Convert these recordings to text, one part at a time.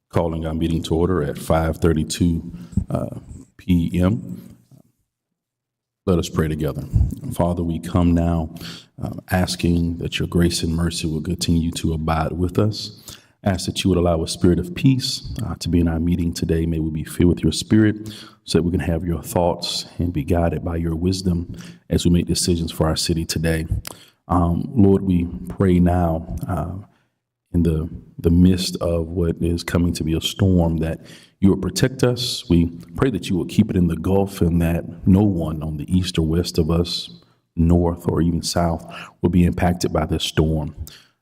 Calling our meeting to order at 5:32 p.m. Let us pray together. Father, we come now asking that your grace and mercy will continue to abide with us. Ask that you would allow a spirit of peace to be in our meeting today. May we be filled with your spirit so that we can have your thoughts and be guided by your wisdom as we make decisions for our city today. Lord, we pray now in the midst of what is coming to be a storm, that you will protect us. We pray that you will keep it in the Gulf and that no one on the east or west of us, north or even south, will be impacted by this storm.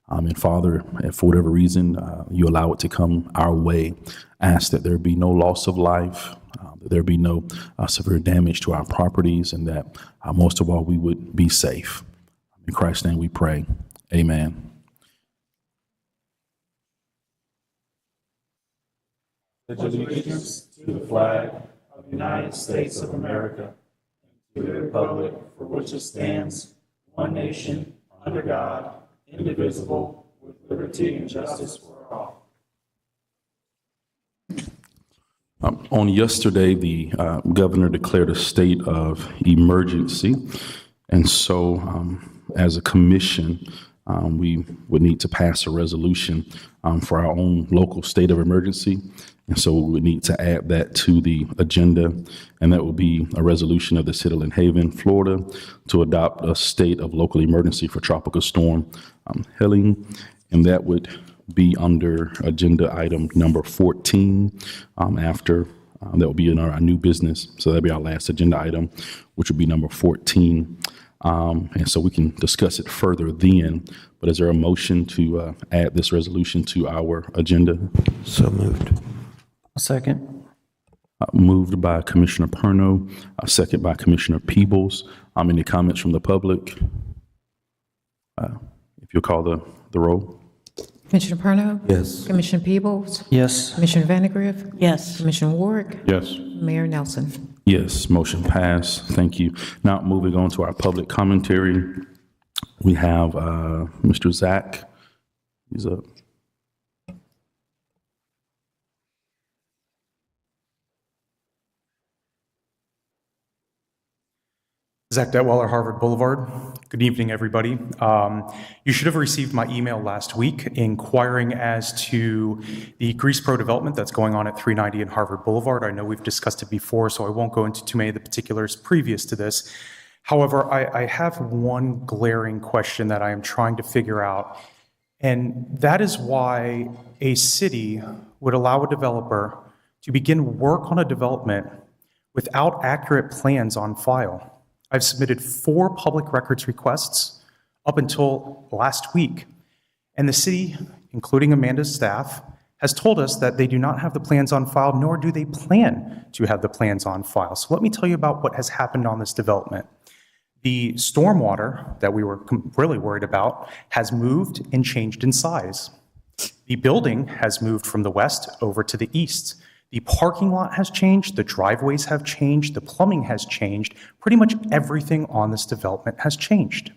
And Father, if for whatever reason you allow it to come our way, ask that there be no loss of life, that there be no severe damage to our properties, and that most of all, we would be safe. In Christ's name we pray. Amen. Pledge allegiance to the flag of the United States of America, and to the republic for which it stands, one nation, under God, indivisible, with liberty and justice for all. On yesterday, the governor declared a state of emergency, and so as a commission, we would need to pass a resolution for our own local state of emergency. And so we would need to add that to the agenda, and that will be a resolution of the city of Lynn Haven, Florida, to adopt a state of local emergency for Tropical Storm Helene, and that would be under agenda item number 14 after that will be in our new business. So that'll be our last agenda item, which will be number 14. And so we can discuss it further then. But is there a motion to add this resolution to our agenda? So moved. A second. Moved by Commissioner Perno, second by Commissioner Peebles. Any comments from the public? If you'll call the roll. Commissioner Perno? Yes. Commissioner Peebles? Yes. Commissioner Vandegrift? Yes. Commissioner Ward? Yes. Mayor Nelson? Yes, motion passed. Thank you. Now moving on to our public commentary. We have Mr. Zach. He's up. Zach Detweiler, Harvard Boulevard. Good evening, everybody. You should have received my email last week inquiring as to the Grease Pro development that's going on at 390 and Harvard Boulevard. I know we've discussed it before, so I won't go into too many of the particulars previous to this. However, I have one glaring question that I am trying to figure out, and that is why a city would allow a developer to begin work on a development without accurate plans on file. I've submitted 4 public records requests up until last week, and the city, including Amanda's staff, has told us that they do not have the plans on file, nor do they plan to have the plans on file. So let me tell you about what has happened on this development. The stormwater that we were really worried about has moved and changed in size. The building has moved from the west over to the east. The parking lot has changed, the driveways have changed, the plumbing has changed. Pretty much everything on this development has changed.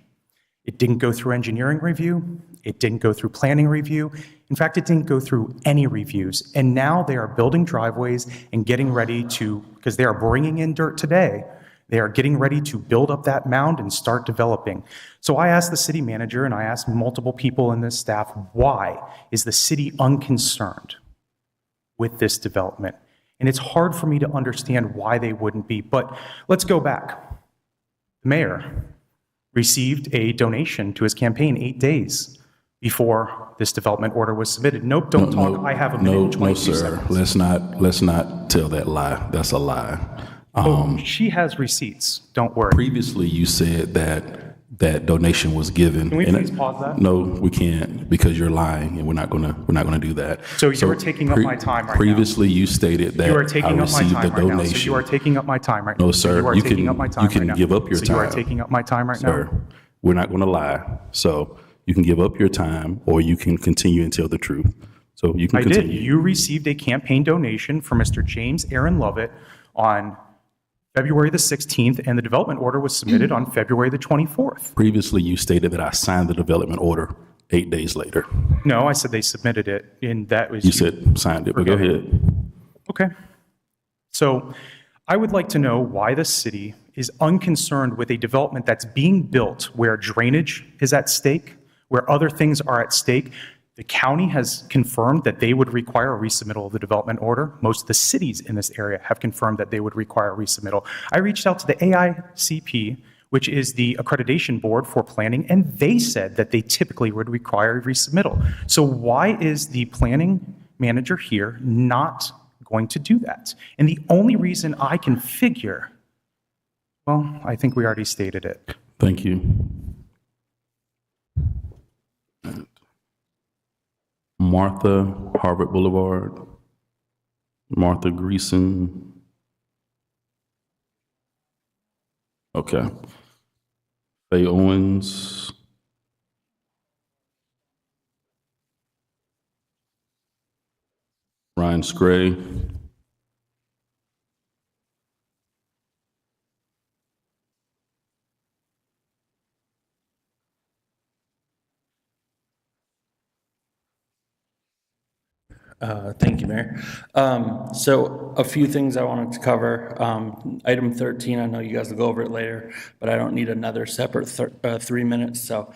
It didn't go through engineering review. It didn't go through planning review. In fact, it didn't go through any reviews. And now they are building driveways and getting ready to, because they are bringing in dirt today, they are getting ready to build up that mound and start developing. So I asked the city manager and I asked multiple people in this staff, why is the city unconcerned with this development? And it's hard for me to understand why they wouldn't be, but let's go back. The mayor received a donation to his campaign 8 days before this development order was submitted. Nope, don't talk. I have a minute and 22 seconds. Let's not tell that lie. That's a lie. She has receipts. Don't worry. Previously, you said that donation was given. Can we please pause that? No, we can't, because you're lying, and we're not gonna do that. So you are taking up my time right now. Previously, you stated that You are taking I up my received time a right now. donation. So you are taking up my time right now. No, sir. You are taking up my time You can right now. give up your So time. you are taking up my time right Sir, now. we're not gonna lie. So you can give up your time, or you can continue and tell the truth. So you can I continue. did. You received a campaign donation from Mr. James Aaron Lovett on February the 16th, and the development order was submitted on February the 24th. Previously, you stated that I signed the development order 8 days later. No, I said they submitted it, and that was. You said signed it, but go ahead. Okay. So I would like to know why the city is unconcerned with a development that's being built where drainage is at stake, where other things are at stake. The county has confirmed that they would require a resubmittal of the development order. Most of the cities in this area have confirmed that they would require a resubmittal. I reached out to the AICP, which is the accreditation board for planning, and they said that they typically would require a resubmittal. So why is the planning manager here not going to do that? And the only reason I can figure, well, I think we already stated it. Thank you. Martha, Harvard Boulevard. Martha Greason. Okay. Faye Owens. Ryan Scray. Thank you, Mayor. So a few things I wanted to cover. Item 13, I know you guys will go over it later, but I don't need another separate 3 minutes. So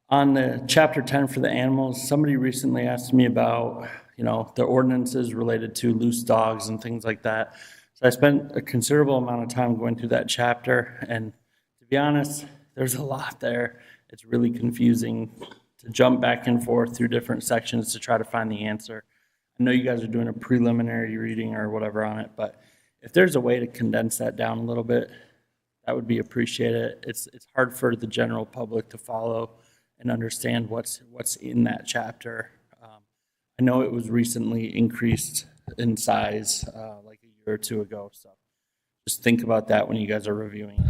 on the chapter 10 for the animals, somebody recently asked me about, the ordinances related to loose dogs and things like that. So I spent a considerable amount of time going through that chapter, and to be honest, there's a lot there. It's really confusing to jump back and forth through different sections to try to find the answer. I know you guys are doing a preliminary reading or whatever on it, but if there's a way to condense that down a little bit, that would be appreciated. It's hard for the general public to follow and understand what's in that chapter. I know it was recently increased in size like a year or two ago, so just think about that when you guys are reviewing.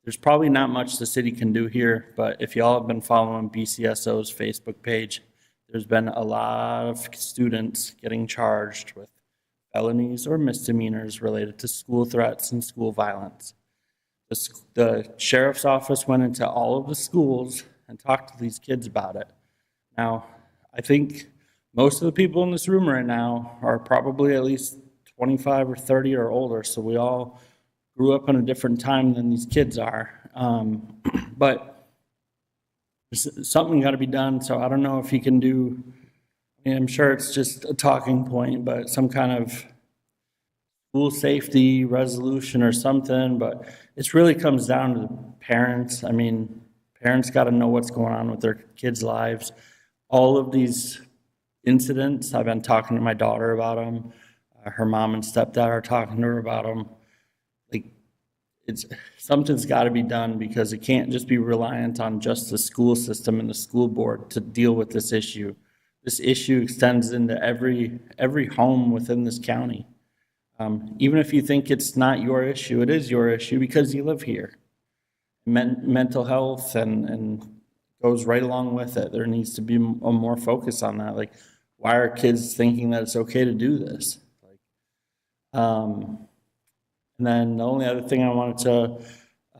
There's probably not much the city can do here, but if y'all have been following BCSO's Facebook page, there's been a lot of students getting charged with felonies or misdemeanors related to school threats and school violence. The sheriff's office went into all of the schools and talked to these kids about it. Now, I think most of the people in this room right now are probably at least 25 or 30 or older, so we all grew up in a different time than these kids are. But something got to be done, so I don't know if he can do, I'm sure it's just a talking point, but some kind of school safety resolution or something, but it really comes down to the parents. I mean, parents got to know what's going on with their kids' lives. All of these incidents, I've been talking to my daughter about them. Her mom and stepdad are talking to her about them. Something's got to be done because it can't just be reliant on just the school system and the school board to deal with this issue. This issue extends into every home within this county. Even if you think it's not your issue, it is your issue because you live here. Mental health and goes right along with it. There needs to be a more focus on that. Like, why are kids thinking that it's okay to do this? And then the only other thing I wanted to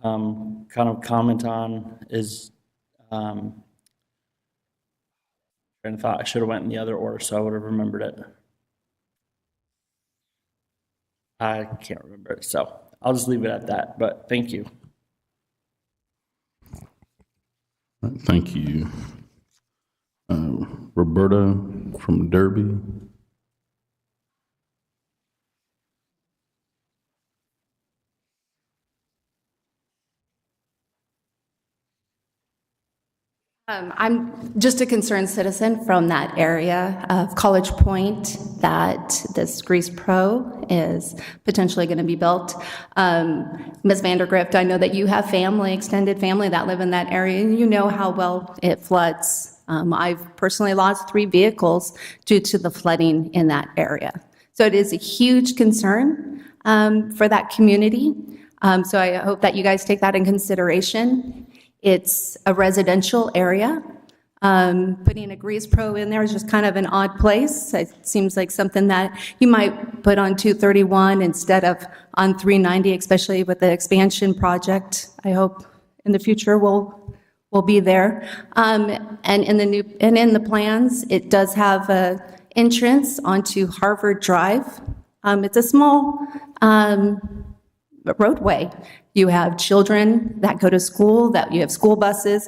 kind of comment on is, train of thought, I should have went in the other order, so I would have remembered it. I can't remember it, so I'll just leave it at that, but thank you. Thank you. Roberta from Derby. I'm just a concerned citizen from that area of College Point that this Grease Pro is potentially going to be built. Ms. Vandergrift, I know that you have extended family that live in that area, and you know how well it floods. I've personally lost 3 vehicles due to the flooding in that area. So it is a huge concern for that community. So I hope that you guys take that in consideration. It's a residential area. Putting a Grease Pro in there is just kind of an odd place. It seems like something that you might put on 231 instead of on 390, especially with the expansion project. I hope in the future will be there. And in the plans, it does have a entrance onto Harvard Drive. It's a small roadway. You have children that go to school, that you have school buses.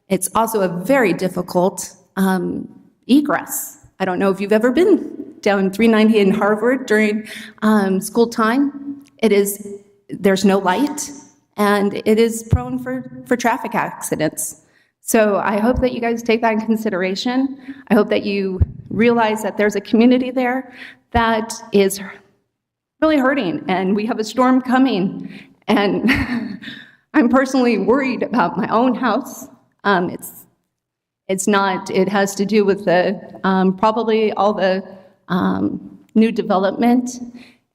It's also a very difficult egress. I don't know if you've ever been down 390 in Harvard during school time. There's no light, and it is prone for traffic accidents. So I hope that you guys take that in consideration. I hope that you realize that there's a community there that is really hurting, and we have a storm coming, and I'm personally worried about my own house. It has to do with probably all the new development,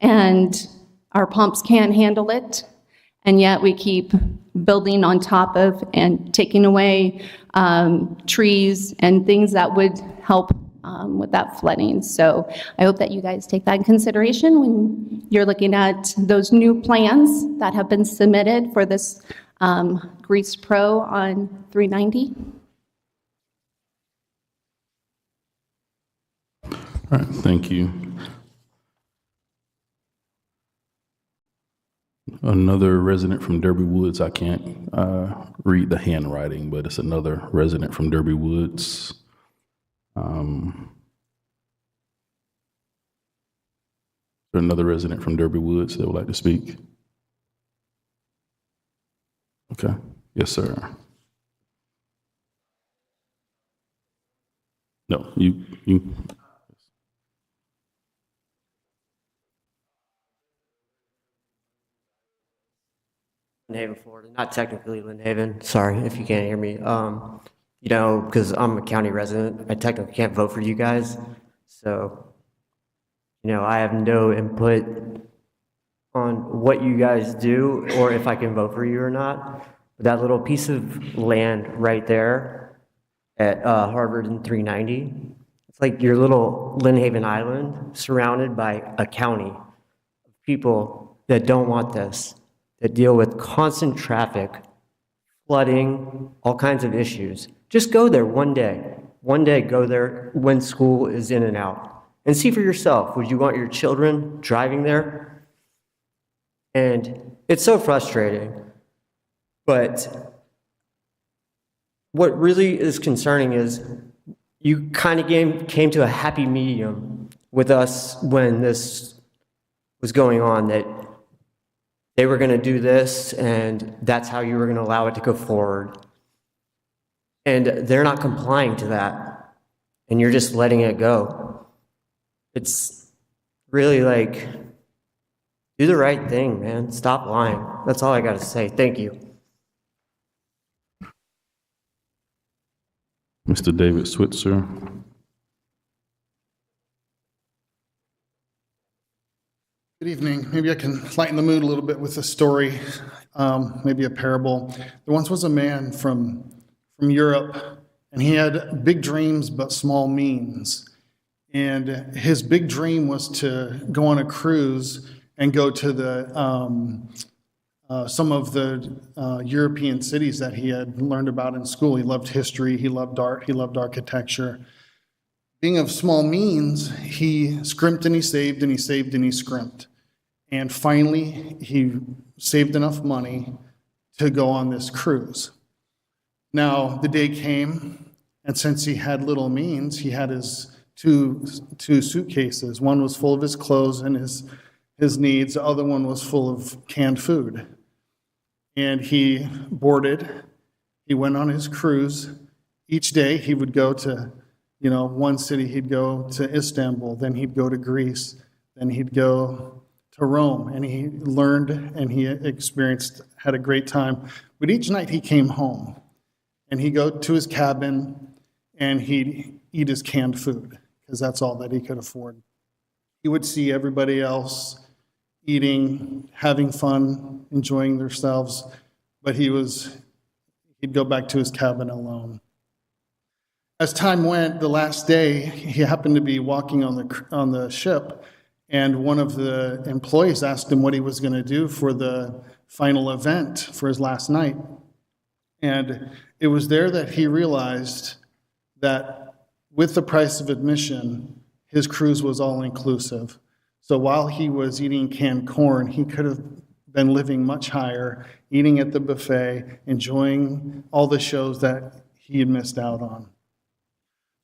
and our pumps can't handle it, and yet we keep building on top of and taking away trees and things that would help with that flooding. So I hope that you guys take that in consideration when you're looking at those new plans that have been submitted for this Grease Pro on 390. All right, thank you. Another resident from Derby Woods. I can't read the handwriting, but it's another resident from Derby Woods. Is there another resident from Derby Woods that would like to speak? Okay. Yes, sir. No, you. Lynn Haven, Florida. Not technically Lynn Haven. Sorry if you can't hear me. Because I'm a county resident, I technically can't vote for you guys. So, I have no input on what you guys do or if I can vote for you or not. But that little piece of land right there at Harvard and 390, it's like your little Lynn Haven Island surrounded by a county of people that don't want this, that deal with constant traffic, flooding, all kinds of issues. Just go there one day. One day, go there when school is in and out. And see for yourself, would you want your children driving there? And it's so frustrating. But what really is concerning is you kind of came to a happy medium with us when this was going on, that they were going to do this, and that's how you were going to allow it to go forward. And they're not complying to that, and you're just letting it go. It's really like, do the right thing, man. Stop lying. That's all I got to say. Thank you. Mr. David Switzer. Good evening. Maybe I can lighten the mood a little bit with a story, maybe a parable. There once was a man from Europe, and he had big dreams but small means. And his big dream was to go on a cruise and go to some of the European cities that he had learned about in school. He loved history, he loved art, he loved architecture. Being of small means, he scrimped and he saved and he saved and he scrimped. And finally, he saved enough money to go on this cruise. Now, the day came, and since he had little means, he had his two suitcases. One was full of his clothes and his needs. The other one was full of canned food. And he boarded. He went on his cruise. Each day he would go to, one city. He'd go to Istanbul. Then he'd go to Greece. Then he'd go to Rome. And he learned and he had a great time. But each night he came home. And he'd go to his cabin and he'd eat his canned food, because that's all that he could afford. He would see everybody else eating, having fun, enjoying themselves, but he'd go back to his cabin alone. As time went, the last day, he happened to be walking on the ship, and one of the employees asked him what he was going to do for the final event for his last night. And it was there that he realized that with the price of admission, his cruise was all inclusive. So while he was eating canned corn, he could have been living much higher, eating at the buffet, enjoying all the shows that he had missed out on.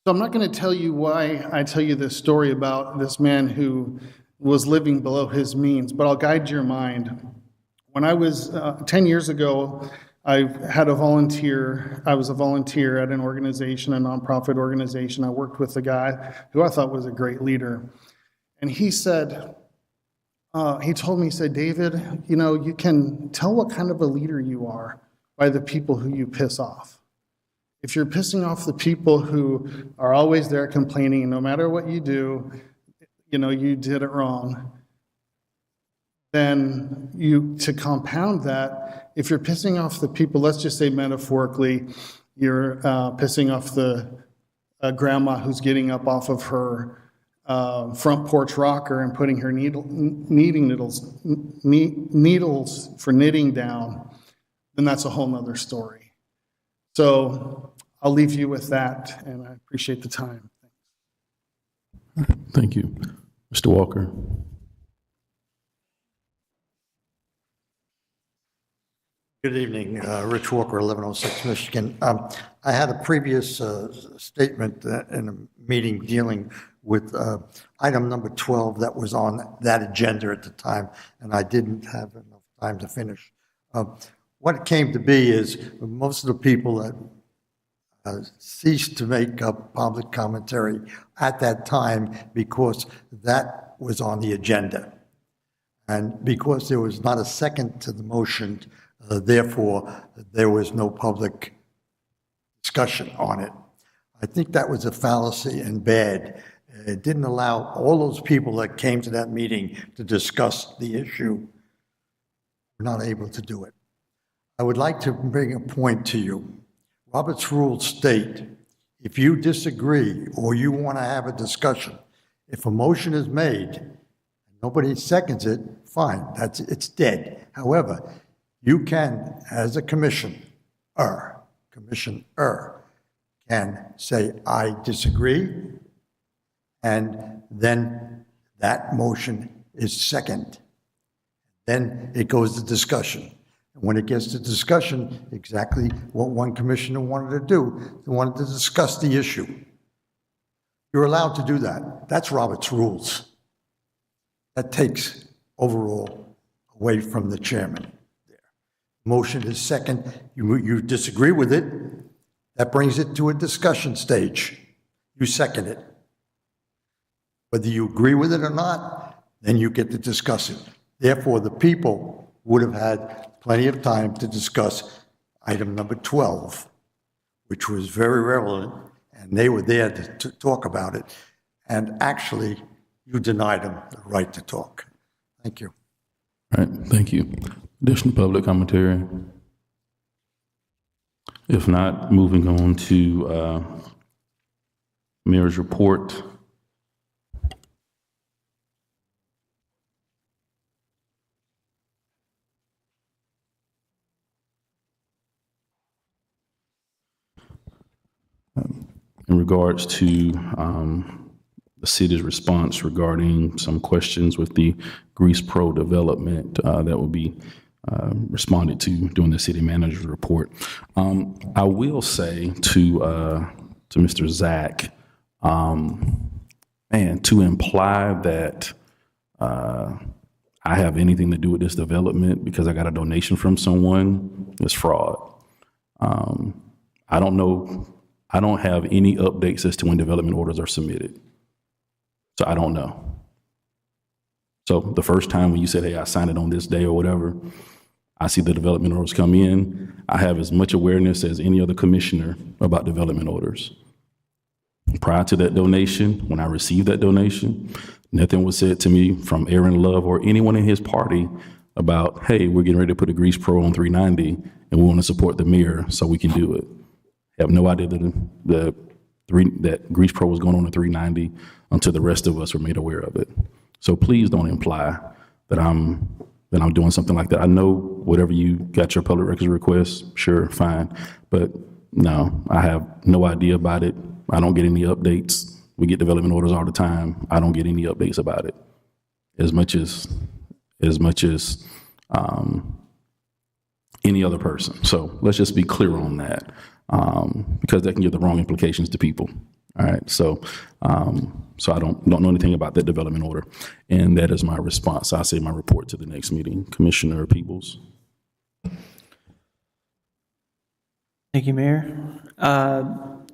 So I'm not going to tell you why I tell you this story about this man who was living below his means, but I'll guide your mind. When I was 10 years ago, I was a volunteer at an organization, a nonprofit organization. I worked with a guy who I thought was a great leader. And he said, he told me, he said, David, you know, you can tell what kind of a leader you are by the people who you piss off. If you're pissing off the people who are always there complaining, and no matter what you do, you know, you did it wrong, then to compound that, if you're pissing off the people, let's just say metaphorically, you're pissing off the grandma who's getting up off of her front porch rocker and putting her needles for knitting down, then that's a whole nother story. So I'll leave you with that, and I appreciate the time. Thank you. Mr. Walker. Good evening, Rich Walker, 1106 Michigan. I had a previous statement in a meeting dealing with item number 12 that was on that agenda at the time, and I didn't have enough time to finish. What it came to be is most of the people that ceased to make up public commentary at that time because that was on the agenda. And because there was not a second to the motion, therefore, there was no public discussion on it. I think that was a fallacy and bad. It didn't allow all those people that came to that meeting to discuss the issue. We're not able to do it. I would like to bring a point to you. Robert's rules state, if you disagree or you want to have a discussion, if a motion is made, and nobody seconds it, fine, it's dead. However, you can, as a commissioner, can say, I disagree, and then that motion is second. Then it goes to discussion. And when it gets to discussion, exactly what one commissioner wanted to do, they wanted to discuss the issue. You're allowed to do that. That's Robert's rules. That takes overall away from the chairman. Motion is second. You disagree with it. That brings it to a discussion stage. You second it. Whether you agree with it or not, then you get to discuss it. Therefore, the people would have had plenty of time to discuss item number 12, which was very relevant, and they were there to talk about it. And actually, you denied them the right to talk. Thank you. All right, thank you. Additional public commentary? If not, moving on to Mayor's report. In regards to the city's response regarding some questions with the Grease Pro development that will be responded to during the city manager's report. I will say to Mr. Zach, to imply that I have anything to do with this development because I got a donation from someone is fraud. I don't know. I don't have any updates as to when development orders are submitted. So I don't know. So the first time when you said, hey, I signed it on this day or whatever, I see the development orders come in. I have as much awareness as any other commissioner about development orders. Prior to that donation, when I received that donation, nothing was said to me from Aaron Love or anyone in his party about, hey, we're getting ready to put a Grease Pro on 390 and we want to support the mayor so we can do it. I have no idea that that Grease Pro was going on at 390 until the rest of us were made aware of it. So please don't imply that I'm that I'm doing something like that. I know whatever you got your public records request, sure, fine. But no, I have no idea about it. I don't get any updates. We get development orders all the time. I don't get any updates about it. As much as any other person. So let's just be clear on that, because that can give the wrong implications to people. All right. So I don't know anything about that development order, and that is my response. I say my report to the next meeting. Commissioner Peebles. Thank you, Mayor.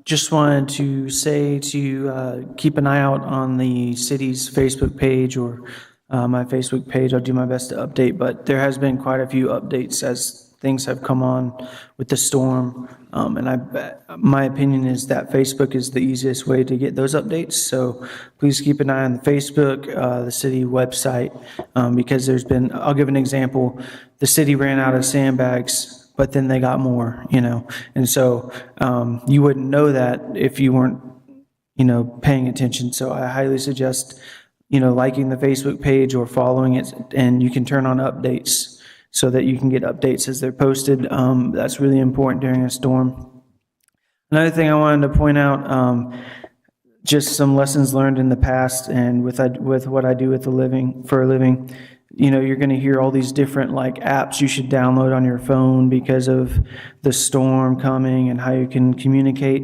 Just wanted to say to keep an eye out on the city's Facebook page or my Facebook page. I'll do my best to update, but there has been quite a few updates as things have come on with the storm. My opinion is that Facebook is the easiest way to get those updates. So please keep an eye on the Facebook, the city website, because there's been, I'll give an example. The city ran out of sandbags, but then they got more, and so you wouldn't know that if you weren't, paying attention. So I highly suggest, liking the Facebook page or following it, and you can turn on updates so that you can get updates as they're posted. That's really important during a storm. Another thing I wanted to point out, just some lessons learned in the past and with what I do for a living. You're going to hear all these different apps you should download on your phone because of the storm coming and how you can communicate.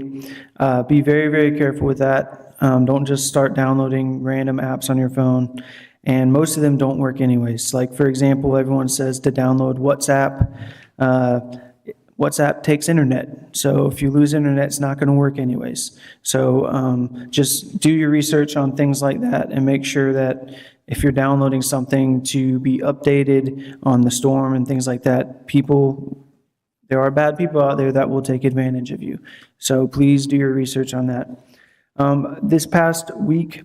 Be very, very careful with that. Don't just start downloading random apps on your phone. And most of them don't work anyways. Like, for example, everyone says to download WhatsApp. WhatsApp takes internet. So if you lose internet, it's not going to work anyways. So just do your research on things like that and make sure that if you're downloading something to be updated on the storm and things like that, there are bad people out there that will take advantage of you. So please do your research on that. This past week,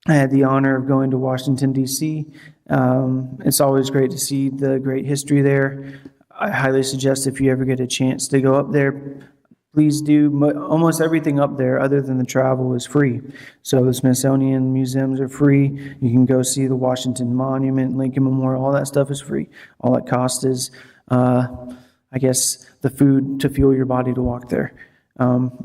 I had the honor of going to Washington, D.C. It's always great to see the great history there. I highly suggest if you ever get a chance to go up there, please do. Almost everything up there, other than the travel, is free. So the Smithsonian museums are free. You can go see the Washington Monument, Lincoln Memorial, all that stuff is free. All it costs is, I guess, the food to fuel your body to walk there.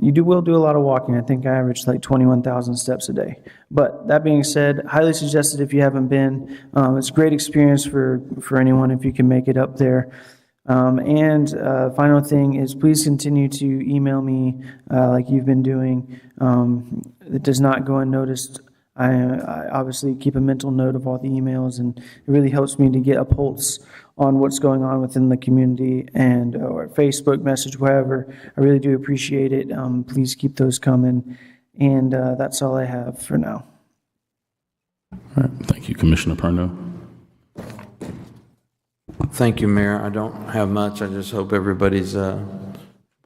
You will do a lot of walking. I think I average 21,000 steps a day. But that being said, highly suggested if you haven't been. It's a great experience for anyone if you can make it up there. Final thing is please continue to email me like you've been doing. It does not go unnoticed. I obviously keep a mental note of all the emails, and it really helps me to get a pulse on what's going on within the community or Facebook message, wherever. I really do appreciate it. Please keep those coming. And that's all I have for now. All right. Thank you, Commissioner Perno. Thank you, Mayor. I don't have much. I just hope everybody's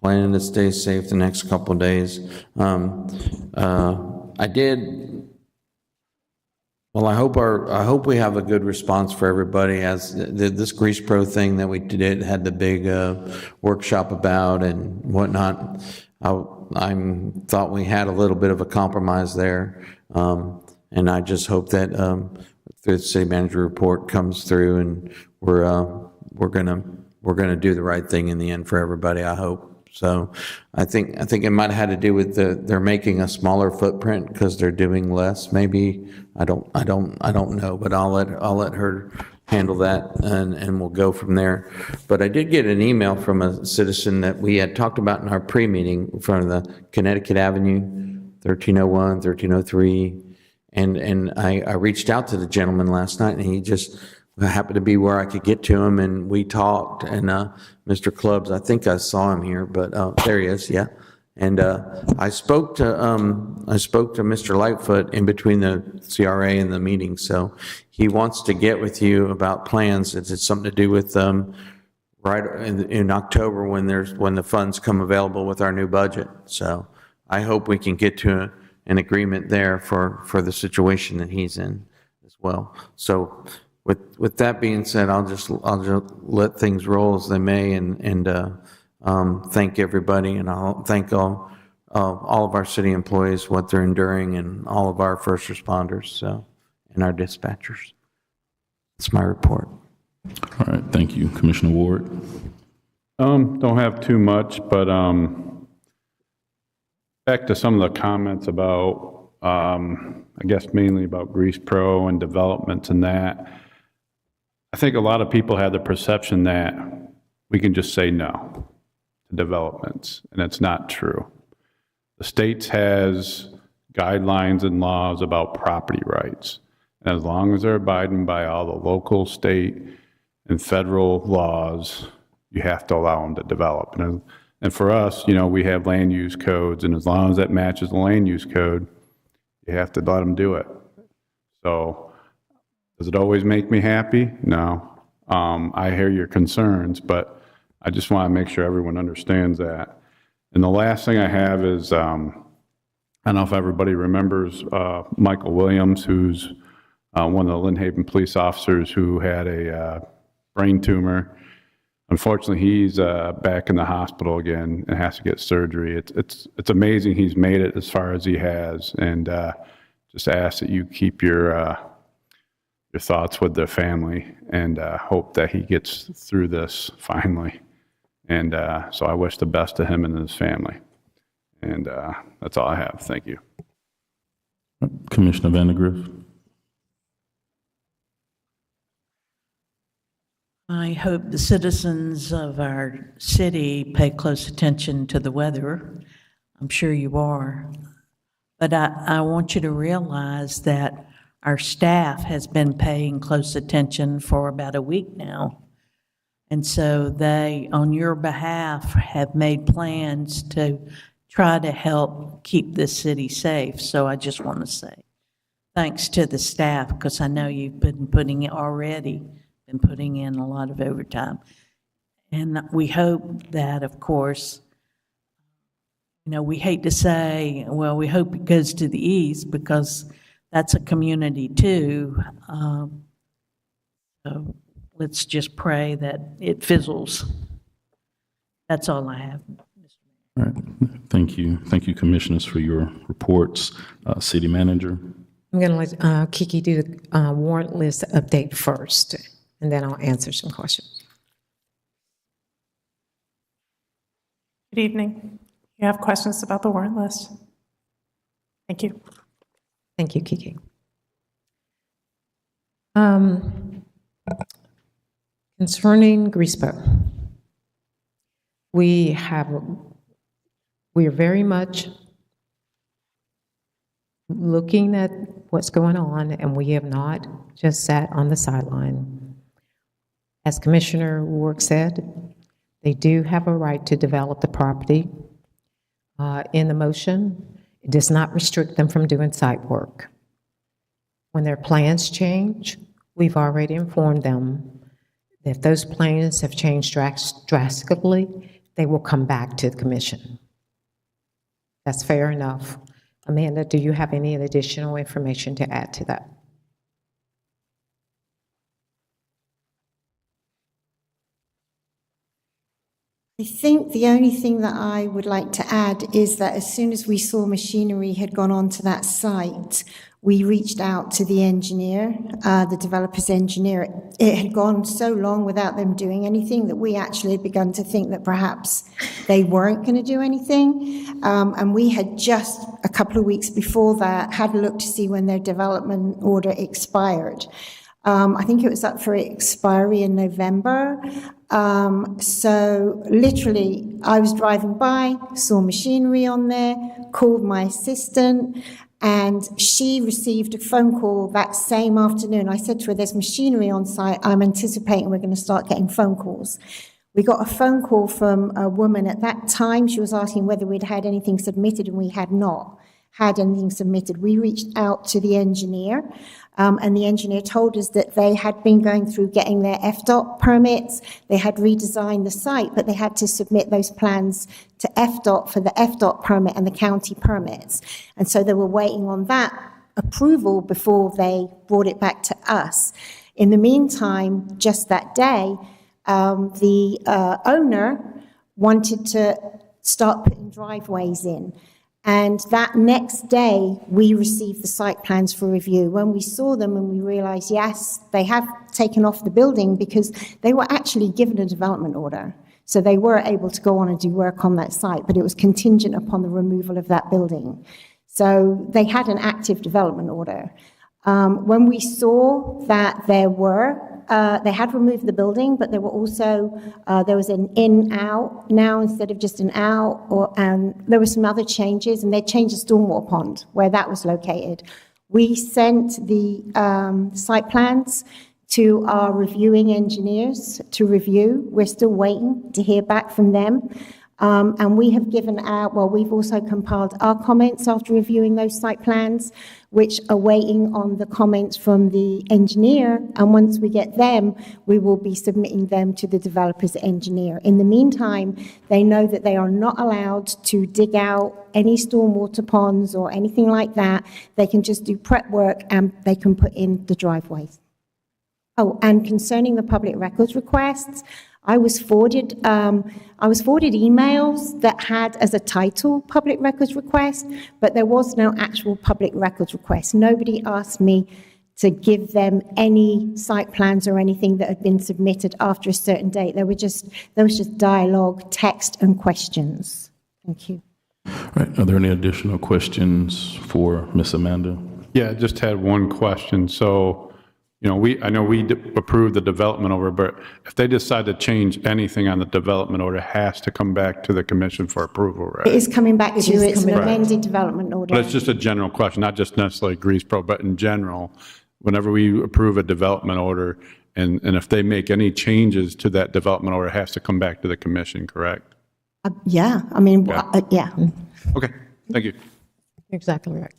planning to stay safe the next couple of days. I hope we have a good response for everybody. As this Grease Pro thing that we had the big workshop about and whatnot. I thought we had a little bit of a compromise there, and I just hope that the city manager report comes through and we're gonna do the right thing in the end for everybody. I hope. So I think it might have had to do with they're making a smaller footprint because they're doing less. Maybe I don't know, but I'll let her handle that and we'll go from there. But I did get an email from a citizen that we had talked about in our pre-meeting from the Connecticut Avenue, 1301, 1303, and I reached out to the gentleman last night, and he just happened to be where I could get to him, and we talked. And Mr. Clubs, I think I saw him here, but there he is, yeah. And I spoke to Mr. Lightfoot in between the CRA and the meeting, so he wants to get with you about plans. It's something to do with right in October when the funds come available with our new budget. So I hope we can get to an agreement there for the situation that he's in as well. So with that being said, I'll just let things roll as they may, and thank everybody, and I'll thank all of our city employees, what they're enduring, and all of our first responders, and our dispatchers. That's my report. All right, thank you. Commissioner Ward? Don't have too much, but back to some of the comments about, I guess mainly about Grease Pro and developments and that. I think a lot of people have the perception that we can just say no to developments, and it's not true. The state has guidelines and laws about property rights. And as long as they're abiding by all the local, state, and federal laws, you have to allow them to develop. And for us, you know, we have land use codes, and as long as that matches the land use code, you have to let them do it. So does it always make me happy? No. I hear your concerns, but I just want to make sure everyone understands that. And the last thing I have is, I don't know if everybody remembers Michael Williams, who's one of the Lynn Haven police officers who had a brain tumor. Unfortunately, he's back in the hospital again and has to get surgery. It's amazing he's made it as far as he has, and just ask that you keep your thoughts with the family, and hope that he gets through this finally. And so I wish the best to him and his family. And that's all I have. Thank you. Commissioner Vandegrift? I hope the citizens of our city pay close attention to the weather. I'm sure you are. But I want you to realize that our staff has been paying close attention for about a week now. And so they, on your behalf, have made plans to try to help keep this city safe. So I just want to say thanks to the staff, because I know you've been putting in a lot of overtime. And we hope that, of course, you know, we hate to say, well, we hope it goes to the east, because that's a community too. So let's just pray that it fizzles. That's all I have. All right, thank you. Thank you, commissioners, for your reports. City Manager? I'm going to let Kiki do the warrant list update first, and then I'll answer some questions. Good evening. You have questions about the warrant list? Thank you. Thank you, Kiki. Concerning Greasebo, we are very much looking at what's going on, and we have not just sat on the sideline. As Commissioner Ward said, they do have a right to develop the property. In the motion, it does not restrict them from doing site work. When their plans change, we've already informed them that if those plans have changed drastically, they will come back to the commission. That's fair enough. Amanda, do you have any additional information to add to that? I think the only thing that I would like to add is that as soon as we saw machinery had gone onto that site, we reached out to the engineer, the developer's engineer. It had gone so long without them doing anything that we actually had begun to think that perhaps they weren't going to do anything. And we had just a couple of weeks before that had a look to see when their development order expired. I think it was up for expiry in November. So literally, I was driving by, saw machinery on there, called my assistant, and she received a phone call that same afternoon. I said to her, there's machinery on site. I'm anticipating we're going to start getting phone calls. We got a phone call from a woman at that time. She was asking whether we'd had anything submitted, and we had not had anything submitted. We reached out to the engineer, and the engineer told us that they had been going through getting their FDOT permits. They had redesigned the site, but they had to submit those plans to FDOT for the FDOT permit and the county permits. And so they were waiting on that approval before they brought it back to us. In the meantime, just that day, the owner wanted to start putting driveways in. And that next day, we received the site plans for review. When we saw them and we realized, yes, they have taken off the building because they were actually given a development order. So they were able to go on and do work on that site, but it was contingent upon the removal of that building. So they had an active development order. When we saw that they had removed the building, but there were also, there was an in-out now instead of just an out, and there were some other changes, and they changed the stormwater pond where that was located. We sent the site plans to our reviewing engineers to review. We're still waiting to hear back from them. And we have given out, well, we've also compiled our comments after reviewing those site plans, which are waiting on the comments from the engineer. And once we get them, we will be submitting them to the developer's engineer. In the meantime, they know that they are not allowed to dig out any stormwater ponds or anything like that. They can just do prep work and they can put in the driveways. Oh, and concerning the public records requests, I was forwarded emails that had as a title public records request, but there was no actual public records request. Nobody asked me to give them any site plans or anything that had been submitted after a certain date. There was just dialogue, text, and questions. Thank you. All right. Are there any additional questions for Ms. Amanda? Yeah, I just had one question. So, I know we approved the development order, but if they decide to change anything on the development order, it has to come back to the commission for approval, right? It is coming back to you. It's an amended development order. But it's just a general question, not just necessarily Grease Pro, but in general, whenever we approve a development order, and if they make any changes to that development order, it has to come back to the commission, correct? Yeah. Yeah. Okay, thank you. Exactly right.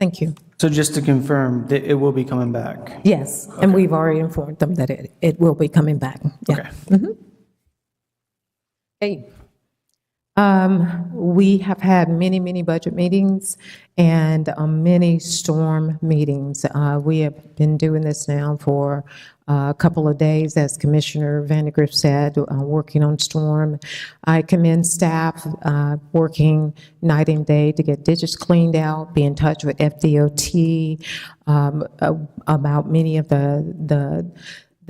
Thank you. So just to confirm, that it will be coming back? Yes, and we've already informed them that it will be coming back. Yeah. Okay. Hey. We have had many budget meetings and many storm meetings. We have been doing this now for a couple of days, as Commissioner Vandegrift said, working on storm. I commend staff working night and day to get ditches cleaned out, be in touch with FDOT about many of the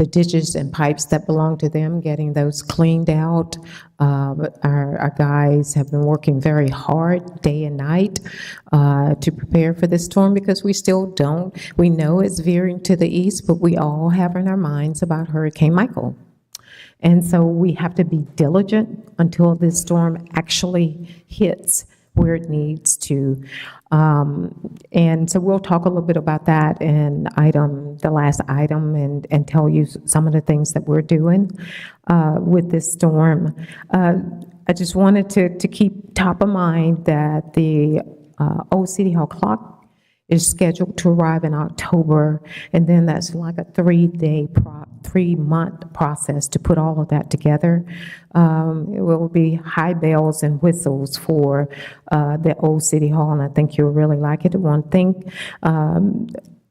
ditches and pipes that belong to them, getting those cleaned out. Our guys have been working very hard day and night to prepare for this storm, because we know it's veering to the east, but we all have in our minds about Hurricane Michael. And so we have to be diligent until this storm actually hits where it needs to. And so we'll talk a little bit about that in the last item, and tell you some of the things that we're doing with this storm. I just wanted to keep top of mind that the old City Hall clock is scheduled to arrive in October, and then that's like a 3-month process to put all of that together. It will be high bells and whistles for the old City Hall, and I think you'll really like it. One thing,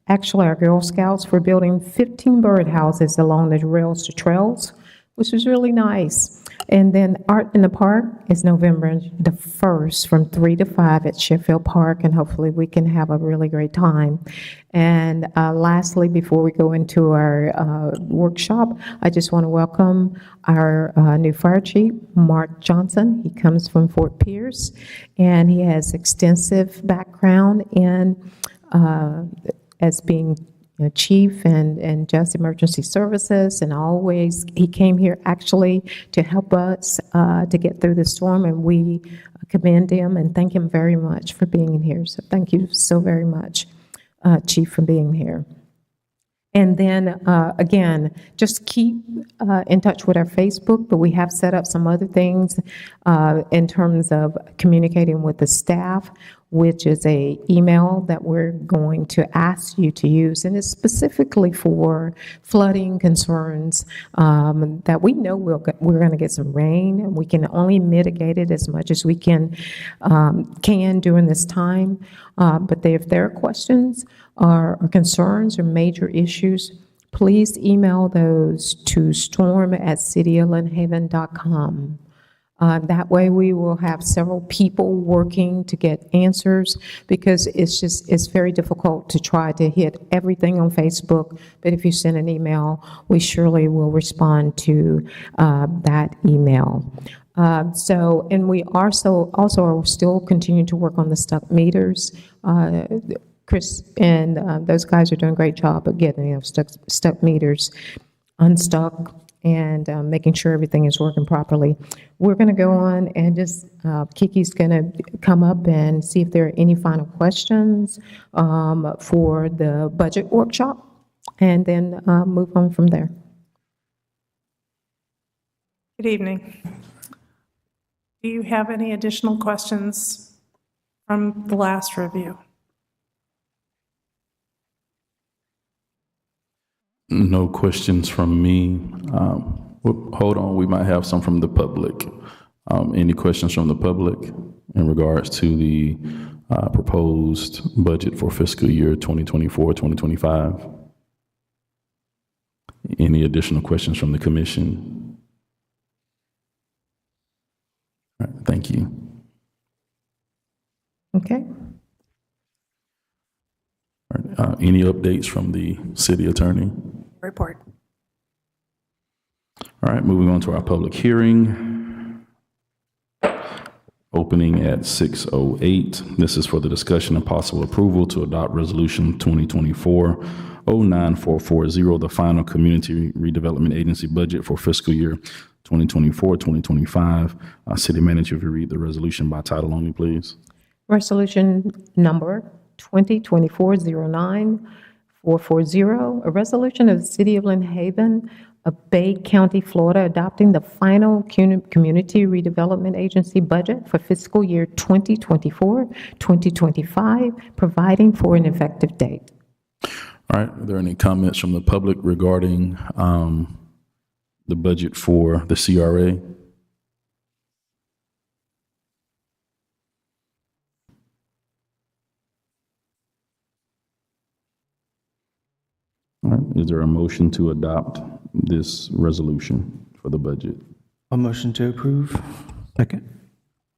actually, our Girl Scouts were building 15 birdhouses along the rails to trails, which was really nice. And then Art in the Park is November the 1st from 3 to 5 at Sheffield Park, and hopefully we can have a really great time. And lastly, before we go into our workshop, I just want to welcome our new fire chief, Mark Johnson. He comes from Fort Pierce, and he has extensive background in as being chief and just emergency services, and always he came here actually to help us to get through the storm, and we commend him and thank him very much for being here. So thank you so very much, Chief, for being here. And then, again, just keep in touch with our Facebook, but we have set up some other things in terms of communicating with the staff, which is a email that we're going to ask you to use, and it's specifically for flooding concerns that we know we're going to get some rain, and we can only mitigate it as much as we can during this time. But if there are questions or concerns or major issues, please email those to storm@cityoflynnhaven.com. That way, we will have several people working to get answers, because it's very difficult to try to hit everything on Facebook. But if you send an email, we surely will respond to that email. And we also are still continuing to work on the stuck meters. Chris and those guys are doing a great job of getting stuck meters unstuck and making sure everything is working properly. We're going to go on and just, Kiki's going to come up and see if there are any final questions for the budget workshop, and then move on from there. Good evening. Do you have any additional questions from the last review? No questions from me. Hold on, we might have some from the public. Any questions from the public in regards to the proposed budget for fiscal year 2024, 2025? Any additional questions from the commission? All right, thank you. Okay. All right, any updates from the city attorney? Report. All right, moving on to our public hearing. Opening at 6:08. This is for the discussion and possible approval to adopt Resolution 2024-09440, the final Community Redevelopment Agency budget for fiscal year 2024-2025. City Manager, if you read the resolution by title only, please. Resolution number 2024-09-440, a resolution of the City of Lynn Haven, of Bay County, Florida, adopting the final Community Redevelopment Agency budget for fiscal year 2024-2025, providing for an effective date. All right, are there any comments from the public regarding the budget for the CRA? All right, is there a motion to adopt this resolution for the budget? A motion to approve. Second.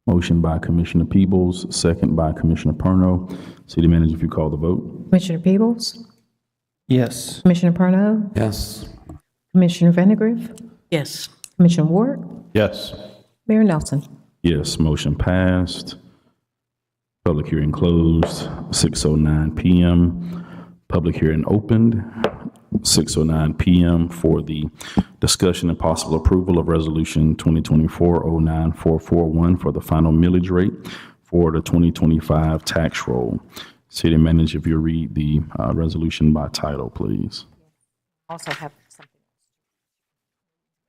Motion by Commissioner Peebles, second by Commissioner Perno. City Manager, if you call the vote. Commissioner Peebles? Yes. Commissioner Perno? Yes. Commissioner Vandegrift? Yes. Commissioner Ward? Yes. Mayor Nelson? Yes, motion passed. Public hearing closed, 6:09 p.m. Public hearing opened, 6:09 p.m. for the discussion and possible approval of Resolution 2024-09441 for the final millage rate for the 2025 tax roll. City Manager, if you read the resolution by title, please. Also have something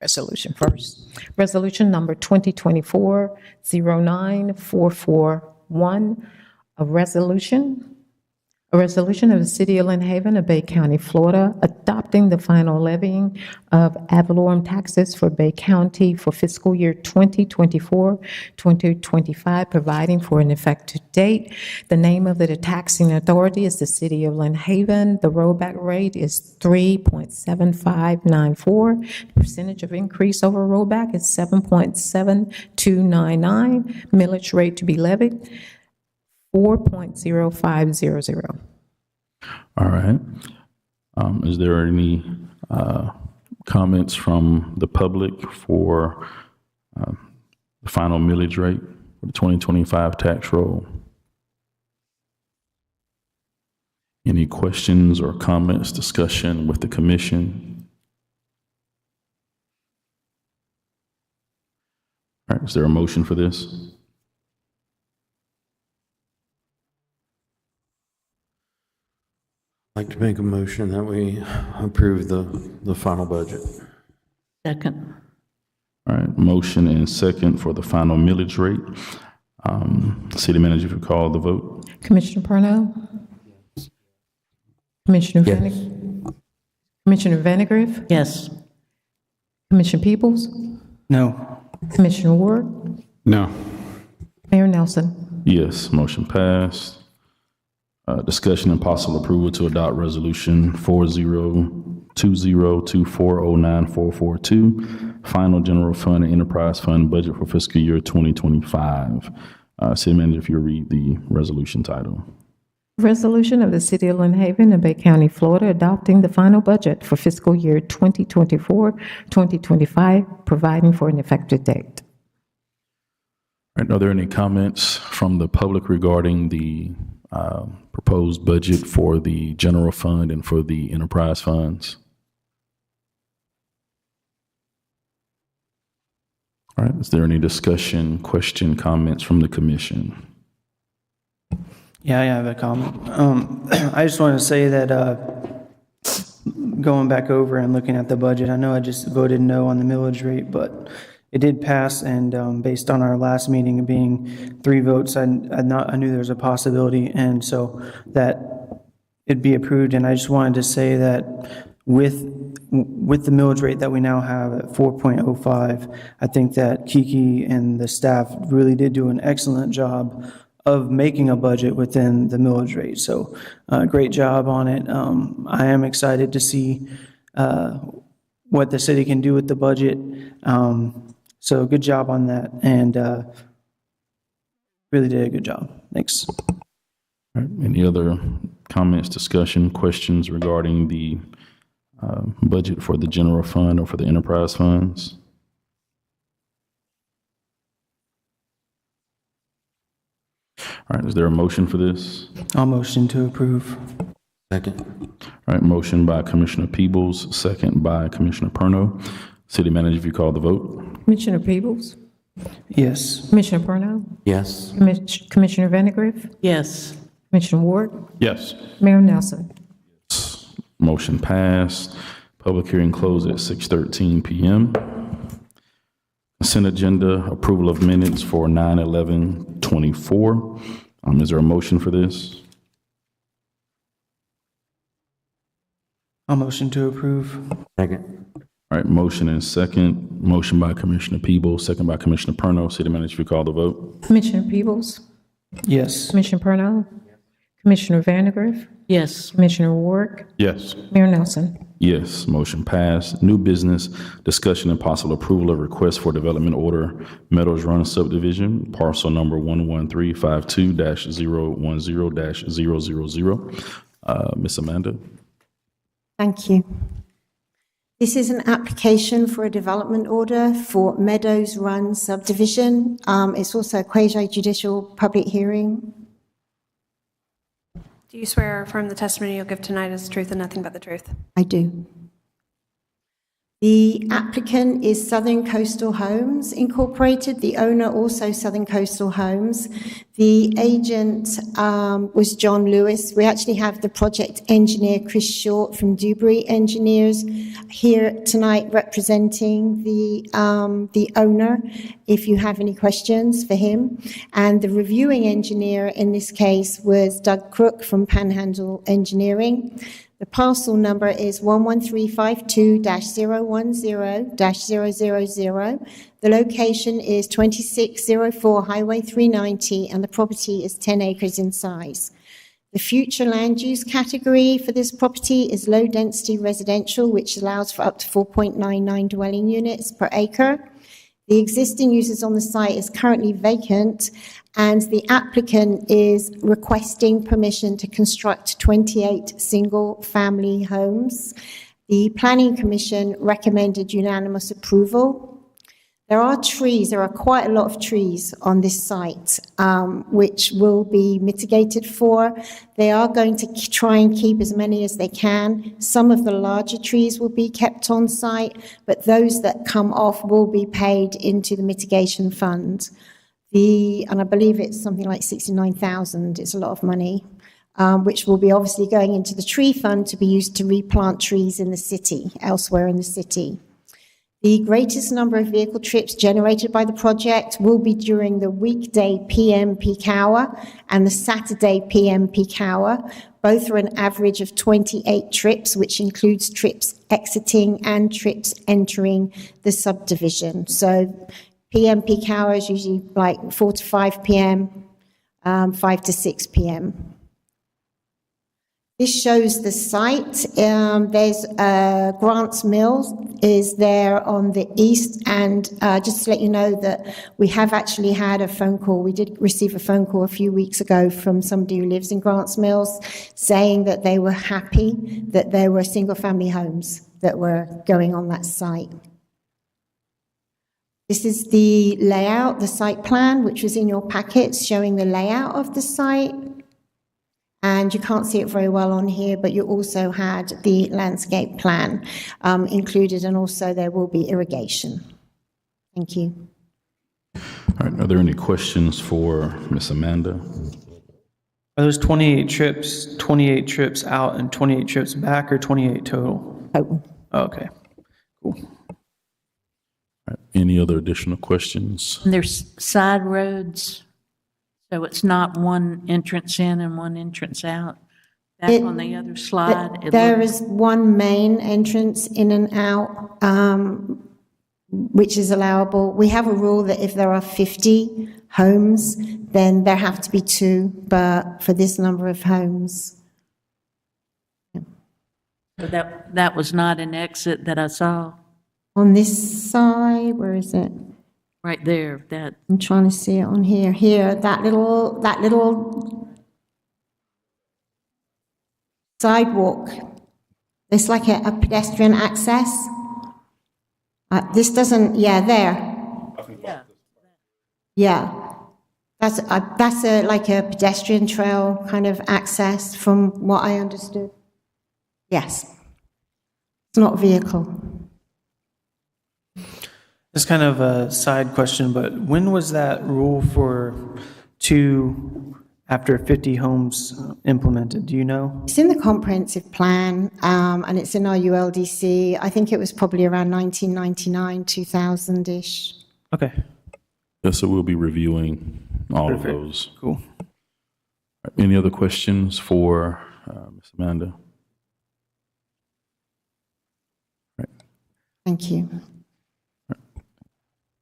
else. Resolution first. Resolution number 2024-09441, a resolution of the City of Lynn Haven of Bay County, Florida, adopting the final levying of ad valorem taxes for Bay County for fiscal year 2024-2025, providing for an effective date. The name of the taxing authority is the City of Lynn Haven. The rollback rate is 3.7594. Percentage of increase over rollback is 7.7299. Millage rate to be levied, 4.0500. All right. Is there any comments from the public for the final millage rate for the 2025 tax roll? Any questions or comments, discussion with the commission? All right, is there a motion for this? I'd like to make a motion that we approve the final budget. Second. All right, motion and second for the final millage rate. City Manager, if you call the vote. Commissioner Perno? Commissioner Commissioner Vandegrift? Yes. Commissioner Peebles? No. Commissioner Ward? No. Mayor Nelson? Yes, motion passed. Discussion and possible approval to adopt Resolution 402024094442, final general fund and enterprise fund budget for fiscal year 2025. City Manager, if you read the resolution title. Resolution of the City of Lynn Haven and Bay County, Florida, adopting the final budget for fiscal year 2024-2025, providing for an effective date. All right, are there any comments from the public regarding the proposed budget for the general fund and for the enterprise funds? All right, is there any discussion, question, comments from the commission? Yeah, I have a comment. I just want to say that going back over and looking at the budget, I know I just voted no on the millage rate, but it did pass, and based on our last meeting being 3 votes, I knew there was a possibility, and so that it'd be approved. And I just wanted to say that with the millage rate that we now have at 4.05, I think that Kiki and the staff really did do an excellent job of making a budget within the millage rate. So great job on it. I am excited to see what the city can do with the budget. So good job on that, and really did a good job. Thanks. All right, any other comments, discussion, questions regarding the budget for the general fund or for the enterprise funds? All right, is there a motion for this? I'll motion to approve. Second. All right, motion by Commissioner Peebles, second by Commissioner Perno. City Manager, if you call the vote. Commissioner Peebles? Yes. Commissioner Perno? Yes. Commissioner Vandegrift? Yes. Commissioner Ward? Yes. Mayor Nelson? Motion passed. Public hearing closed at 6:13 p.m. Consent agenda, approval of minutes for 9/11/24. Is there a motion for this? I'll motion to approve. Second. All right, motion and second. Motion by Commissioner Peebles, second by Commissioner Perno. City Manager, if you call the vote. Commissioner Peebles? Yes. Commissioner Perno? Commissioner Vandegrift? Yes. Commissioner Ward? Yes. Mayor Nelson? Yes, motion passed. New business, discussion and possible approval of request for development order, Meadows Run subdivision, parcel number 11352-010-000. Ms. Amanda? Thank you. This is an application for a development order for Meadows Run subdivision. It's also a quasi-judicial public hearing. Do you swear or affirm the testimony you'll give tonight is the truth and nothing but the truth? I do. The applicant is Southern Coastal Homes Incorporated, the owner also Southern Coastal Homes. The agent was John Lewis. We actually have the project engineer, Chris Short from Dewberry Engineers, here tonight representing the owner, if you have any questions for him. And the reviewing engineer in this case was Doug Crook from Panhandle Engineering. The parcel number is 11352-010-000. The location is 2604 Highway 390, and the property is 10 acres in size. The future land use category for this property is low-density residential, which allows for up to 4.99 dwelling units per acre. The existing uses on the site is currently vacant, and the applicant is requesting permission to construct 28 single-family homes. The Planning Commission recommended unanimous approval. There are quite a lot of trees on this site, which will be mitigated for. They are going to try and keep as many as they can. Some of the larger trees will be kept on site, but those that come off will be paid into the mitigation fund. And I believe it's something like 69,000, it's a lot of money, which will be obviously going into the tree fund to be used to replant trees in the city, elsewhere in the city. The greatest number of vehicle trips generated by the project will be during the weekday PM peak hour and the Saturday PM peak hour. Both are an average of 28 trips, which includes trips exiting and trips entering the subdivision. So PM peak hour is usually like 4 to 5 PM, 5 to 6 PM. This shows the site. There's Grants Mills is there on the east, and just to let you know that we have actually had a phone call. We did receive a phone call a few weeks ago from somebody who lives in Grants Mills saying that they were happy that there were single-family homes that were going on that site. This is the layout, the site plan, which was in your packets, showing the layout of the site. And you can't see it very well on here, but you also had the landscape plan included, and also there will be irrigation. Thank you. All right, are there any questions for Ms. Amanda? Are those 28 trips out and 28 trips back, or 28 total? Total. Okay, cool. All right, any other additional questions? And there's side roads, so it's not one entrance in and one entrance out. Back on the other slide. There is one main entrance in and out, which is allowable. We have a rule that if there are 50 homes, then there have to be 2, but for this number of homes. So that was not an exit that I saw. On this side, where is it? Right there, that. I'm trying to see it on here. Here, that little sidewalk. It's like a pedestrian access. This doesn't, there. Yeah. That's like a pedestrian trail kind of access from what I understood. Yes. It's not a vehicle. It's kind of a side question, but when was that rule for 2 after 50 homes implemented? Do you know? It's in the comprehensive plan, and it's in our ULDC. I think it was probably around 1999, 2000-ish. Okay. Yeah, so we'll be reviewing all of those. Cool. Any other questions for Ms. Amanda? Right. Thank you.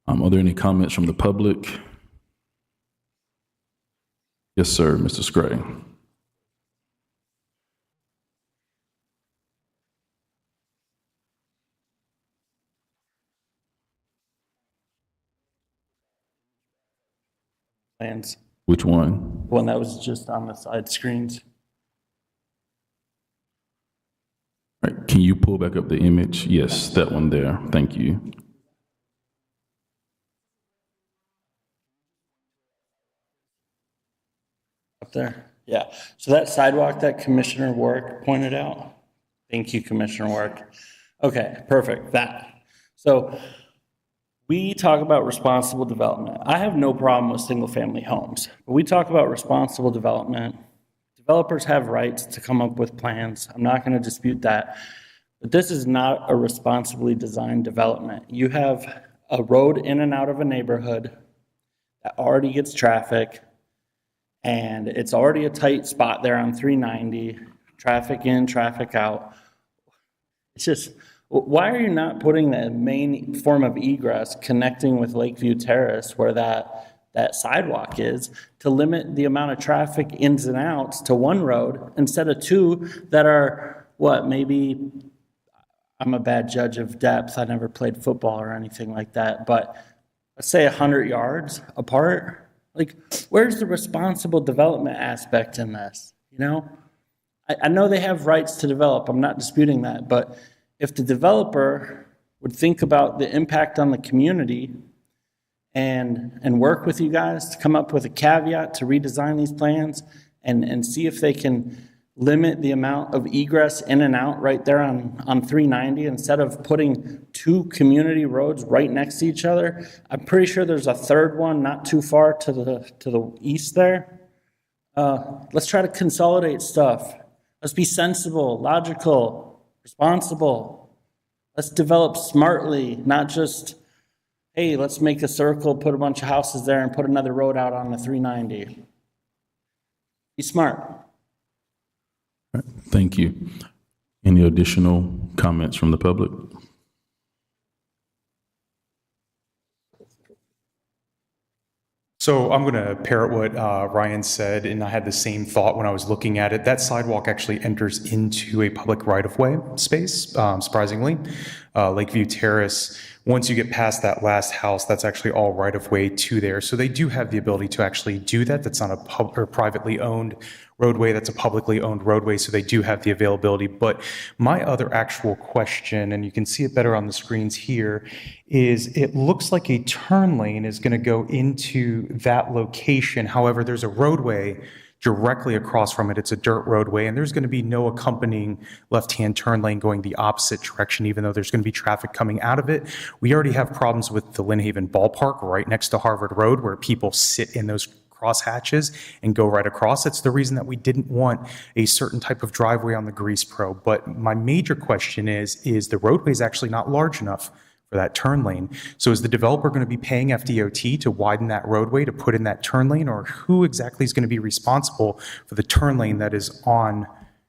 Are there any comments from the public? Yes, sir, Mr. Scray. Plans. Which one? The one that was just on the side screens. All right, can you pull back up the image? Yes, that one there. Thank you. Up there? Yeah. So that sidewalk that Commissioner Work pointed out, thank you, Commissioner Work. Okay, perfect, that. So we talk about responsible development. I have no problem with single-family homes, but we talk about responsible development. Developers have rights to come up with plans. I'm not going to dispute that. But this is not a responsibly designed development. You have a road in and out of a neighborhood that already gets traffic, and it's already a tight spot there on 390, traffic in, traffic out. It's just, why are you not putting the main form of egress connecting with Lakeview Terrace where that sidewalk is, to limit the amount of traffic ins and outs to one road instead of 2 that are, maybe, I'm a bad judge of depth. I never played football or anything like that, but let's say 100 yards apart. Like, where's the responsible development aspect in this? You know, I know they have rights to develop. I'm not disputing that. But if the developer would think about the impact on the community and work with you guys to come up with a caveat to redesign these plans and see if they can limit the amount of egress in and out right there on 390 instead of putting 2 community roads right next to each other. I'm pretty sure there's a third one not too far to the east there. Let's try to consolidate stuff. Let's be sensible, logical, responsible. Let's develop smartly, not just, hey, let's make a circle, put a bunch of houses there, and put another road out on the 390. Be smart. Thank you. Any additional comments from the public? So I'm going to parrot what Ryan said, and I had the same thought when I was looking at it. That sidewalk actually enters into a public right-of-way space, surprisingly. Lakeview Terrace, once you get past that last house, that's actually all right-of-way to there. So they do have the ability to actually do that. That's not a or privately owned roadway, that's a publicly owned roadway, so they do have the availability. But my other actual question, and you can see it better on the screens here, is it looks like a turn lane is going to go into that location. However, there's a roadway directly across from it. It's a dirt roadway, and there's going to be no accompanying left-hand turn lane going the opposite direction, even though there's going to be traffic coming out of it. We already have problems with the Lynn Haven ballpark right next to Harvard Road, where people sit in those crosshatches and go right across. That's the reason that we didn't want a certain type of driveway on the Grease Pro. But my major question is the roadway is actually not large enough for that turn lane. So is the developer going to be paying FDOT to widen that roadway to put in that turn lane, or who exactly is going to be responsible for the turn lane that is on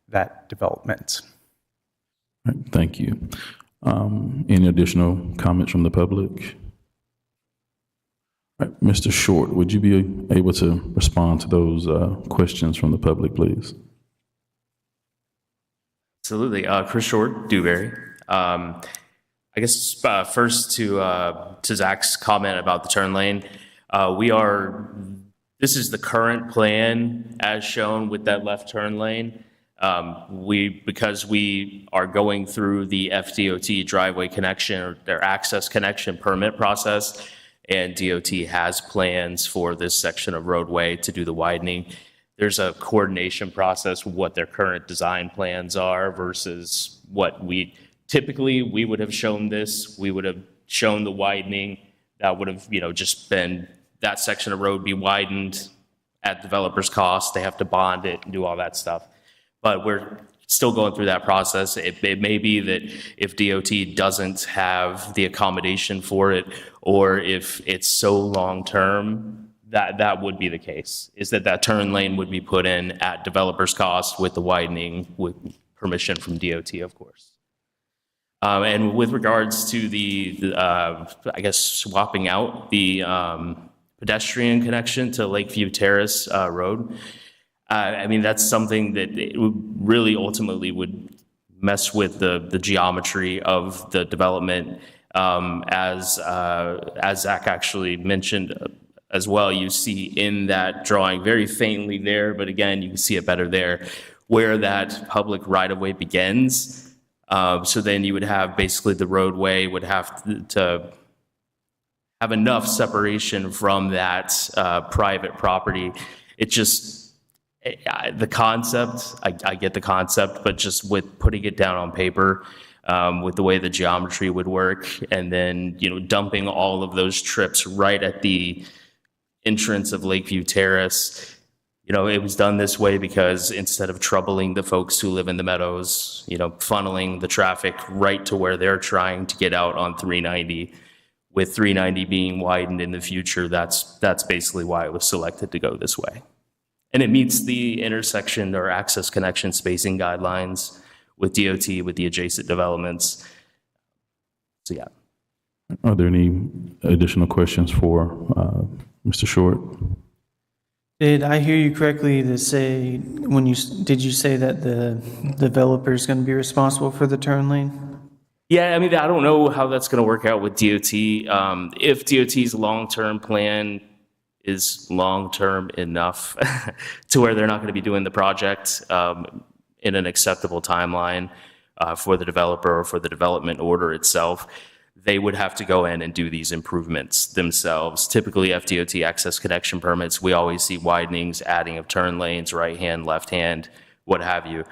that development? All right, thank you. Any additional comments from the public? All right, Mr. Short, would you be able to respond to those questions from the public, please? Absolutely. Chris Short, Dewberry. I guess first to Zach's comment about the turn lane, this is the current plan as shown with that left turn lane. Because we are going through the FDOT driveway connection or their access connection permit process, and DOT has plans for this section of roadway to do the widening. There's a coordination process with what their current design plans are versus what typically we would have shown this. We would have shown the widening. That would have, just been that section of road be widened at developer's cost. They have to bond it and do all that stuff. But we're still going through that process. It may be that if DOT doesn't have the accommodation for it, or if it's so long-term, that would be the case, is that turn lane would be put in at developer's cost with the widening, with permission from DOT, of course. And with regards to I guess, swapping out the pedestrian connection to Lakeview Terrace Road, I mean, that's something that it really ultimately would mess with the geometry of the development. As Zach actually mentioned as well, you see in that drawing very faintly there, but again, you can see it better there, where that public right-of-way begins. So then you would have basically the roadway would have to have enough separation from that private property. It just, the concept, I get the concept, but just with putting it down on paper, with the way the geometry would work, and then, dumping all of those trips right at the entrance of Lakeview Terrace, it was done this way because instead of troubling the folks who live in the meadows, funneling the traffic right to where they're trying to get out on 390, with 390 being widened in the future, that's basically why it was selected to go this way. And it meets the intersection or access connection spacing guidelines with DOT, with the adjacent developments. So, yeah. Are there any additional questions for Mr. Short? Did I hear you correctly to say, did you say that the developer is going to be responsible for the turn lane? Yeah, I mean, I don't know how that's going to work out with DOT. If DOT's long-term plan is long-term enough to where they're not going to be doing the project in an acceptable timeline for the developer or for the development order itself, they would have to go in and do these improvements themselves. Typically, FDOT access connection permits, we always see widenings, adding of turn lanes, right hand, left hand, what have you.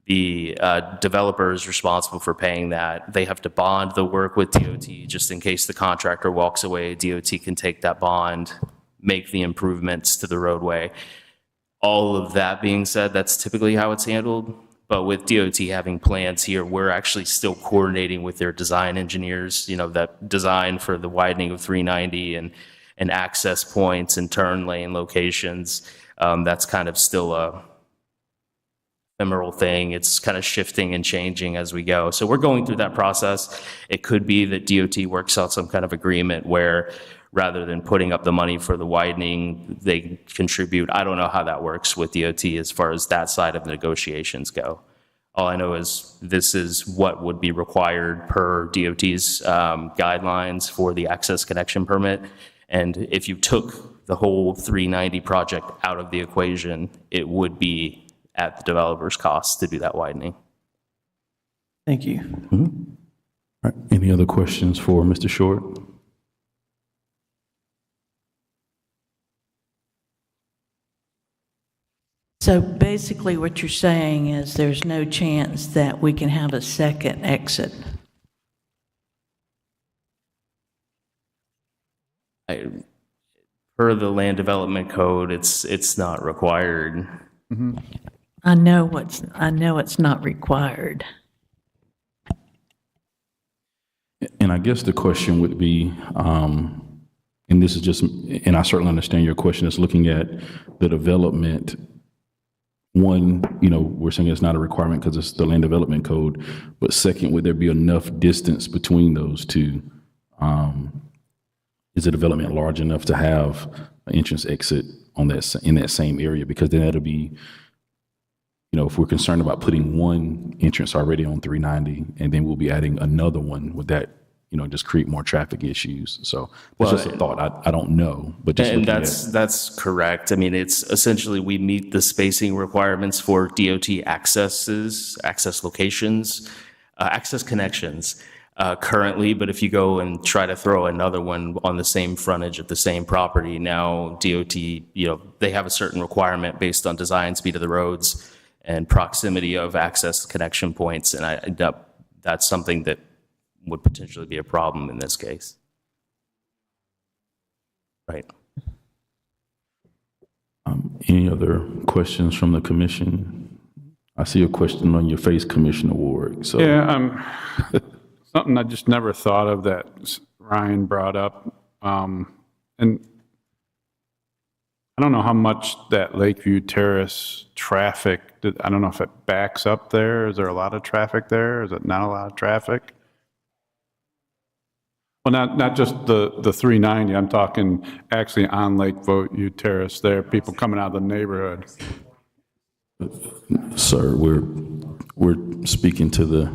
The developer is responsible for paying that. They have to bond the work with DOT just in case the contractor walks away. DOT can take that bond, make the improvements to the roadway. All of that being said, that's typically how it's handled. But with DOT having plans here, we're actually still coordinating with their design engineers, that design for the widening of 390 and access points and turn lane locations. That's kind of still a ephemeral thing. It's kind of shifting and changing as we go. So we're going through that process. It could be that DOT works out some kind of agreement where rather than putting up the money for the widening, they contribute. I don't know how that works with DOT as far as that side of the negotiations go. All I know is this is what would be required per DOT's guidelines for the access connection permit. And if you took the whole 390 project out of the equation, it would be at the developer's cost to do that widening. Thank you. All right. Any other questions for Mr. Short? So basically what you're saying is there's no chance that we can have a second exit. Per the land development code, it's not required. I know it's not required. And I guess the question would be, and this is just, and I certainly understand your question, is looking at the development. One, we're saying it's not a requirement because it's the land development code. But second, would there be enough distance between those two? Is the development large enough to have an entrance exit on in that same area? Because then that'll be, if we're concerned about putting one entrance already on 390 and then we'll be adding another one, would that, just create more traffic issues? So it's just a thought. I don't know, but just and that's correct. I mean, it's essentially we meet the spacing requirements for DOT access locations, access connections currently. But if you go and try to throw another one on the same frontage of the same property, now DOT, they have a certain requirement based on design, speed of the roads, and proximity of access connection points, and that's something that would potentially be a problem in this case. Right. Any other questions from the commission? I see a question on your face, Commissioner Ward. So yeah, something I just never thought of that Ryan brought up, and I don't know how much that Lakeview Terrace traffic, I don't know if it backs up there. Is there a lot of traffic there? Is it not a lot of traffic? Well, not just the 390, I'm talking actually on Lakeview Terrace there, people coming out of the neighborhood. Sir, we're speaking to the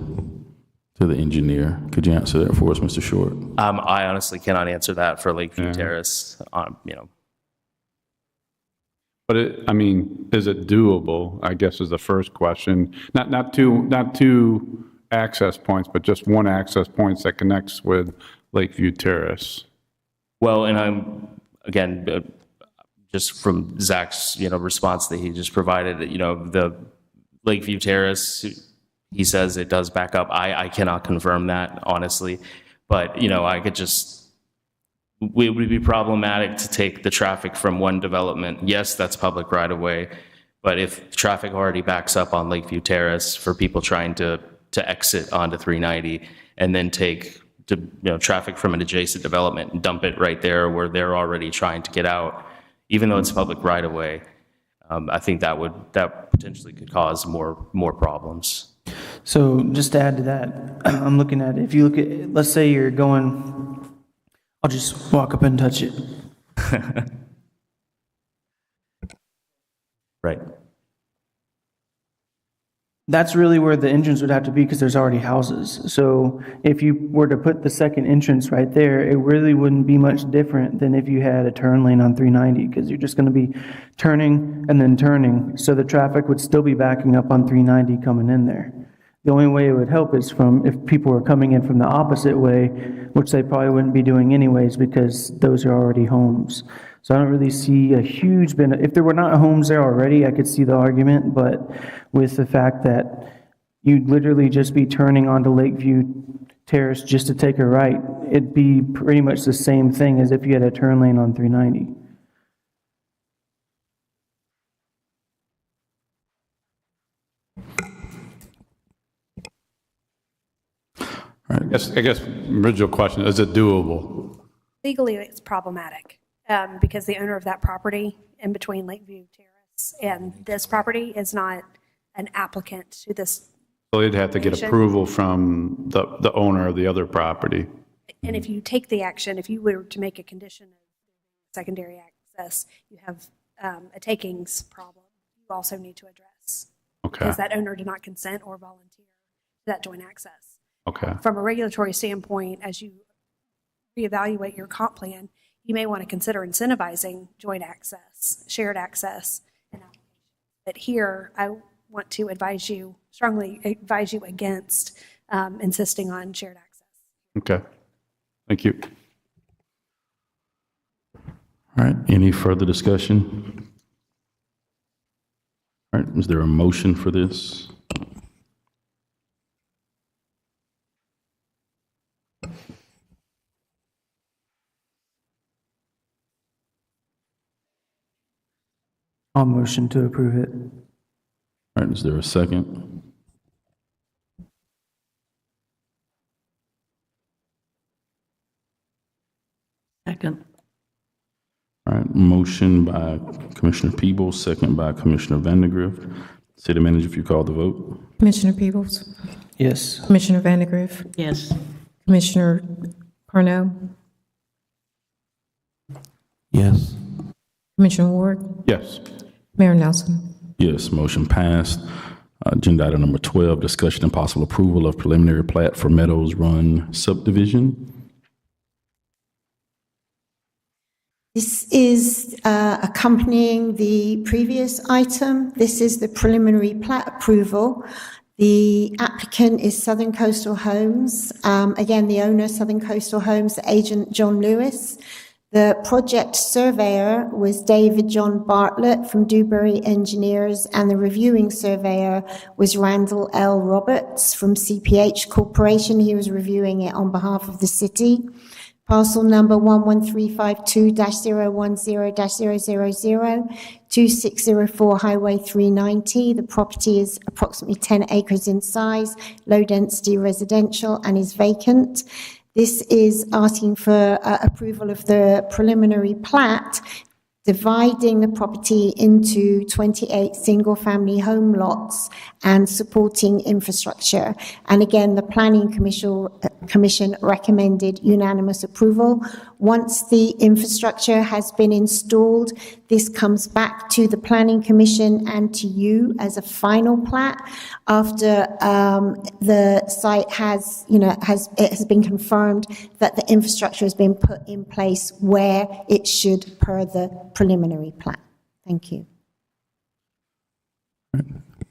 engineer. Could you answer that for us, Mr. Short? I honestly cannot answer that for Lakeview Terrace, But is it doable? I guess is the first question. Not two access points, but just one access point that connects with Lakeview Terrace. Well, and I'm again just from Zach's response that he just provided. The Lakeview Terrace, he says it does back up. I cannot confirm that honestly, but I could just. It would be problematic to take the traffic from one development. Yes, that's public right of way, but if traffic already backs up on Lakeview Terrace for people trying to exit onto 390 and then take traffic from an adjacent development and dump it right there where they're already trying to get out, even though it's public right of way, I think that potentially could cause more problems. So just to add to that, I'm looking at, if you look at, let's say you're going, I'll just walk up and touch it. Right. That's really where the entrance would have to be because there's already houses. So if you were to put the second entrance right there, it really wouldn't be much different than if you had a turn lane on 390 because you're just going to be turning and then turning. So the traffic would still be backing up on 390 coming in there. The only way it would help is if people were coming in from the opposite way, which they probably wouldn't be doing anyways because those are already homes. So I don't really see a huge benefit. If there were not homes there already, I could see the argument, but with the fact that you'd literally just be turning onto Lakeview Terrace just to take a right, it'd be pretty much the same thing as if you had a turn lane on 390. I guess original question, is it doable? Legally, it's problematic because the owner of that property in between Lakeview Terrace and this property is not an applicant to this. So they'd have to get approval from the owner of the other property. And if you take the action, if you were to make a condition of secondary access, you have a takings problem you also need to address. Okay. Because that owner did not consent or volunteer to that joint access. Okay. From a regulatory standpoint, as you reevaluate your comp plan, you may want to consider incentivizing joint access, shared access, and application. But here, I want to strongly advise you against insisting on shared access. Okay. Thank you. All right, any further discussion? All right, is there a motion for this? I'll motion to approve it. All right, is there a second? Second. All right, motion by Commissioner Peebles, second by Commissioner Vandegrift. City Manager, if you call the vote. Commissioner Peebles? Yes. Commissioner Vandegrift? Yes. Commissioner Parno? Yes. Commissioner Ward? Yes. Mayor Nelson? Yes, motion passed. Agenda item number 12, discussion and possible approval of preliminary plat for Meadows Run subdivision. This is accompanying the previous item. This is the preliminary plat approval. The applicant is Southern Coastal Homes. Again, the owner, Southern Coastal Homes, the agent, John Lewis. The project surveyor was David John Bartlett from Dewberry Engineers, and the reviewing surveyor was Randall L. Roberts from CPH Corporation. He was reviewing it on behalf of the city. Parcel number 11352-010-000, 2604 Highway 390. The property is approximately 10 acres in size, low density residential, and is vacant. This is asking for approval of the preliminary plat, dividing the property into 28 single-family home lots and supporting infrastructure. And again, the Planning Commission recommended unanimous approval. Once the infrastructure has been installed, this comes back to the Planning Commission and to you as a final plat after the site has been confirmed that the infrastructure has been put in place where it should per the preliminary plat. Thank you.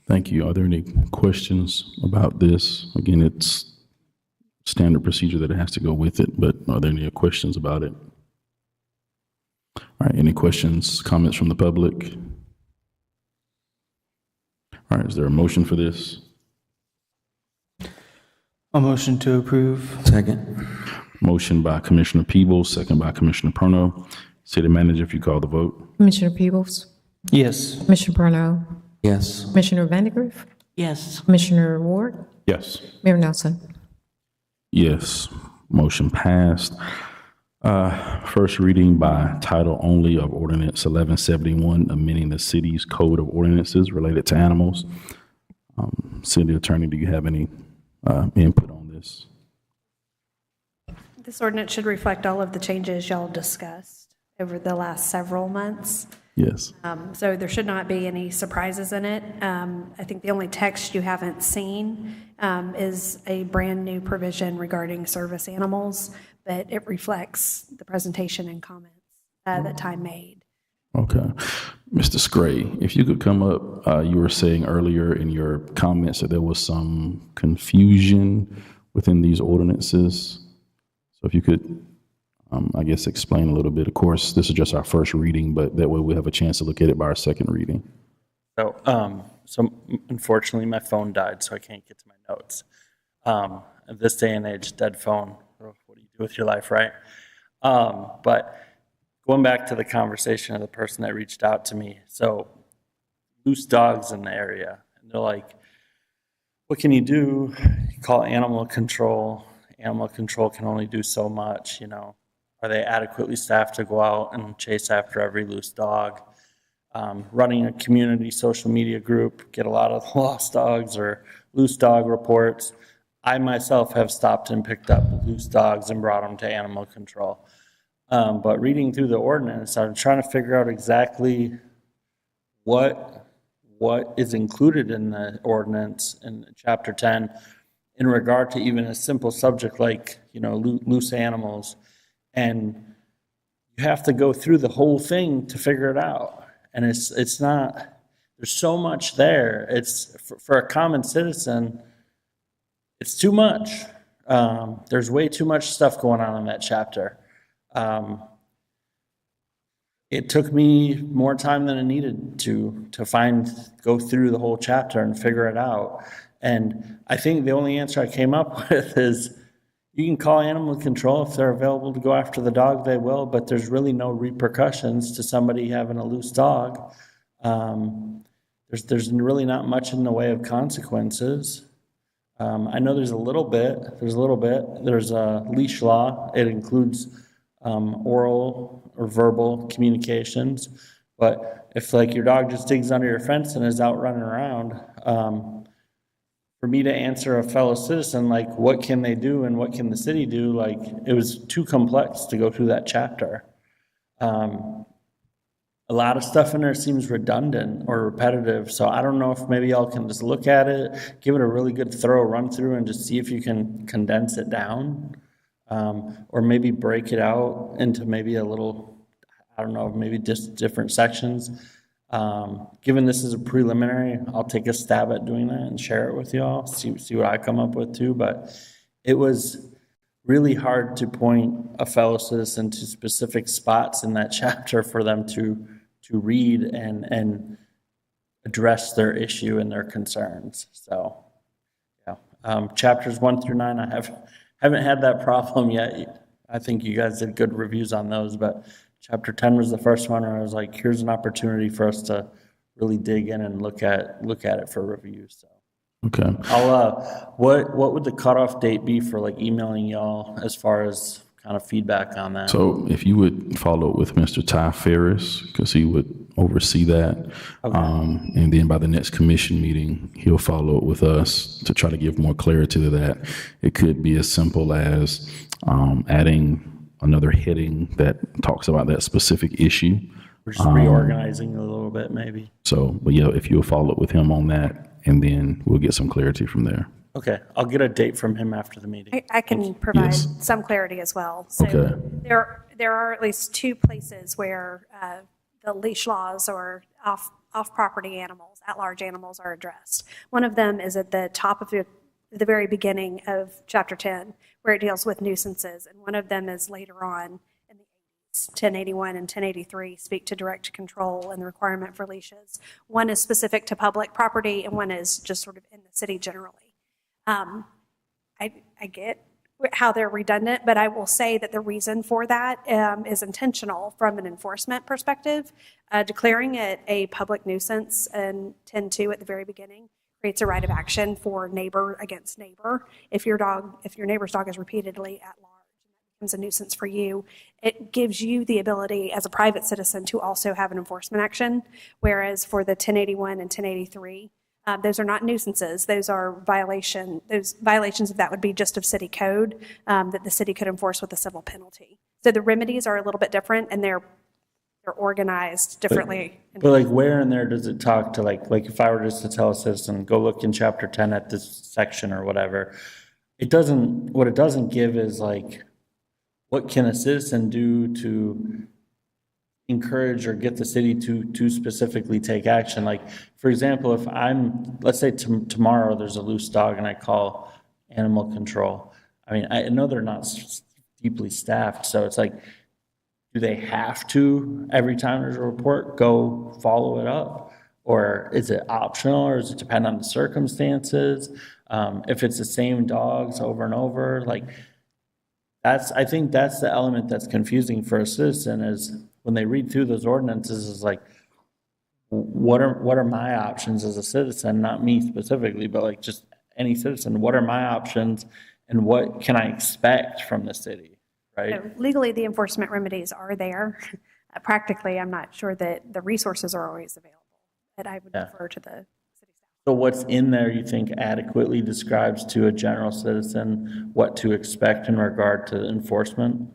Thank you. Are there any questions about this? Again, it's standard procedure that it has to go with it, but are there any questions about it? All right, any questions, comments from the public? All right, is there a motion for this? I'll motion to approve. Second. Motion by Commissioner Peebles, second by Commissioner Perno. City Manager, if you call the vote. Commissioner Peebles? Yes. Commissioner Parno? Yes. Commissioner Vandegrift? Yes. Commissioner Ward? Yes. Mayor Nelson? Yes, motion passed. First reading by title only of Ordinance 1171, amending the city's code of ordinances related to animals. City Attorney, do you have any input on this? This ordinance should reflect all of the changes y'all discussed over the last several months. Yes. So there should not be any surprises in it. I think the only text you haven't seen is a brand-new provision regarding service animals, but it reflects the presentation and comments that Time made. Okay. Mr. Scray, if you could come up, you were saying earlier in your comments that there was some confusion within these ordinances. So if you could, I guess, explain a little bit. Of course, this is just our first reading, but that way we'll have a chance to look at it by our second reading. So, unfortunately, my phone died, so I can't get to my notes. At this day and age, dead phone, what do you do with your life, right? But going back to the conversation of the person that reached out to me, so loose dogs in the area, and they're like, what can you do? You call animal control. Animal control can only do so much, you know. Are they adequately staffed to go out and chase after every loose dog? Running a community social media group, get a lot of lost dogs or loose dog reports. I myself have stopped and picked up loose dogs and brought them to animal control. But reading through the ordinance, I'm trying to figure out exactly what is included in the ordinance in chapter 10 in regard to even a simple subject like, loose animals. And you have to go through the whole thing to figure it out. And it's not, there's so much there. It's for a common citizen, it's too much. There's way too much stuff going on in that chapter. It took me more time than it needed to go through the whole chapter and figure it out. And I think the only answer I came up with is you can call animal control. If they're available to go after the dog, they will, but there's really no repercussions to somebody having a loose dog. There's really not much in the way of consequences. I know there's a little bit. There's a leash law. It includes oral or verbal communications. But if your dog just digs under your fence and is out running around, for me to answer a fellow citizen, what can they do and what can the city do? It was too complex to go through that chapter. A lot of stuff in there seems redundant or repetitive. So I don't know if maybe y'all can just look at it, give it a really good thorough run through and just see if you can condense it down. Or maybe break it out into maybe a little, I don't know, maybe just different sections. Given this is a preliminary, I'll take a stab at doing that and share it with y'all, see what I come up with too. But it was really hard to point a fellow citizen to specific spots in that chapter for them to read and address their issue and their concerns. So, yeah, chapters 1 through 9, I haven't had that problem yet. I think you guys did good reviews on those, but chapter 10 was the first one where I was like, here's an opportunity for us to really dig in and look at it for review. So, Okay. What would the cutoff date be for emailing y'all as far as kind of feedback on that? So if you would follow up with Mr. Ty Ferris, because he would oversee that. Okay. And then by the next commission meeting, he'll follow up with us to try to give more clarity to that. It could be as simple as adding another heading that talks about that specific issue. We're just reorganizing a little bit, maybe. So, but yeah, if you'll follow up with him on that, and then we'll get some clarity from there. Okay, I'll get a date from him after the meeting. I can provide Yes. some clarity as well. So Okay. there are at least two places where the leash laws or off-property animals, at-large animals are addressed. One of them is at the top of the very beginning of Chapter 10, where it deals with nuisances, and one of them is later on in the 80s. 1081 and 1083 speak to direct control and the requirement for leashes. One is specific to public property, and one is just sort of in the city generally. I get how they're redundant, but I will say that the reason for that is intentional from an enforcement perspective. Declaring it a public nuisance in 10.2 at the very beginning creates a right of action for neighbor against neighbor. If your neighbor's dog is repeatedly at large and that becomes a nuisance for you, it gives you the ability as a private citizen to also have an enforcement action, whereas for the 1081 and 1083, those are not nuisances. Those are violations. Those violations of that would be just of city code that the city could enforce with a civil penalty. So the remedies are a little bit different, and they're organized differently. But where in there does it talk to like if I were just to tell a citizen, go look in chapter 10 at this section or whatever, what it doesn't give is what can a citizen do to encourage or get the city to specifically take action. For example, if let's say tomorrow there's a loose dog and I call animal control. I mean, I know they're not deeply staffed, so it's do they have to, every time there's a report, go follow it up? Or is it optional, or does it depend on the circumstances? If it's the same dogs over and over, I think that's the element that's confusing for a citizen is when they read through those ordinances is what are my options as a citizen, not me specifically, but just any citizen, what are my options and what can I expect from the city, right? So legally, the enforcement remedies are there. Practically, I'm not sure that the resources are always available, but I would defer to the city staff. So what's in there you think adequately describes to a general citizen what to expect in regard to enforcement?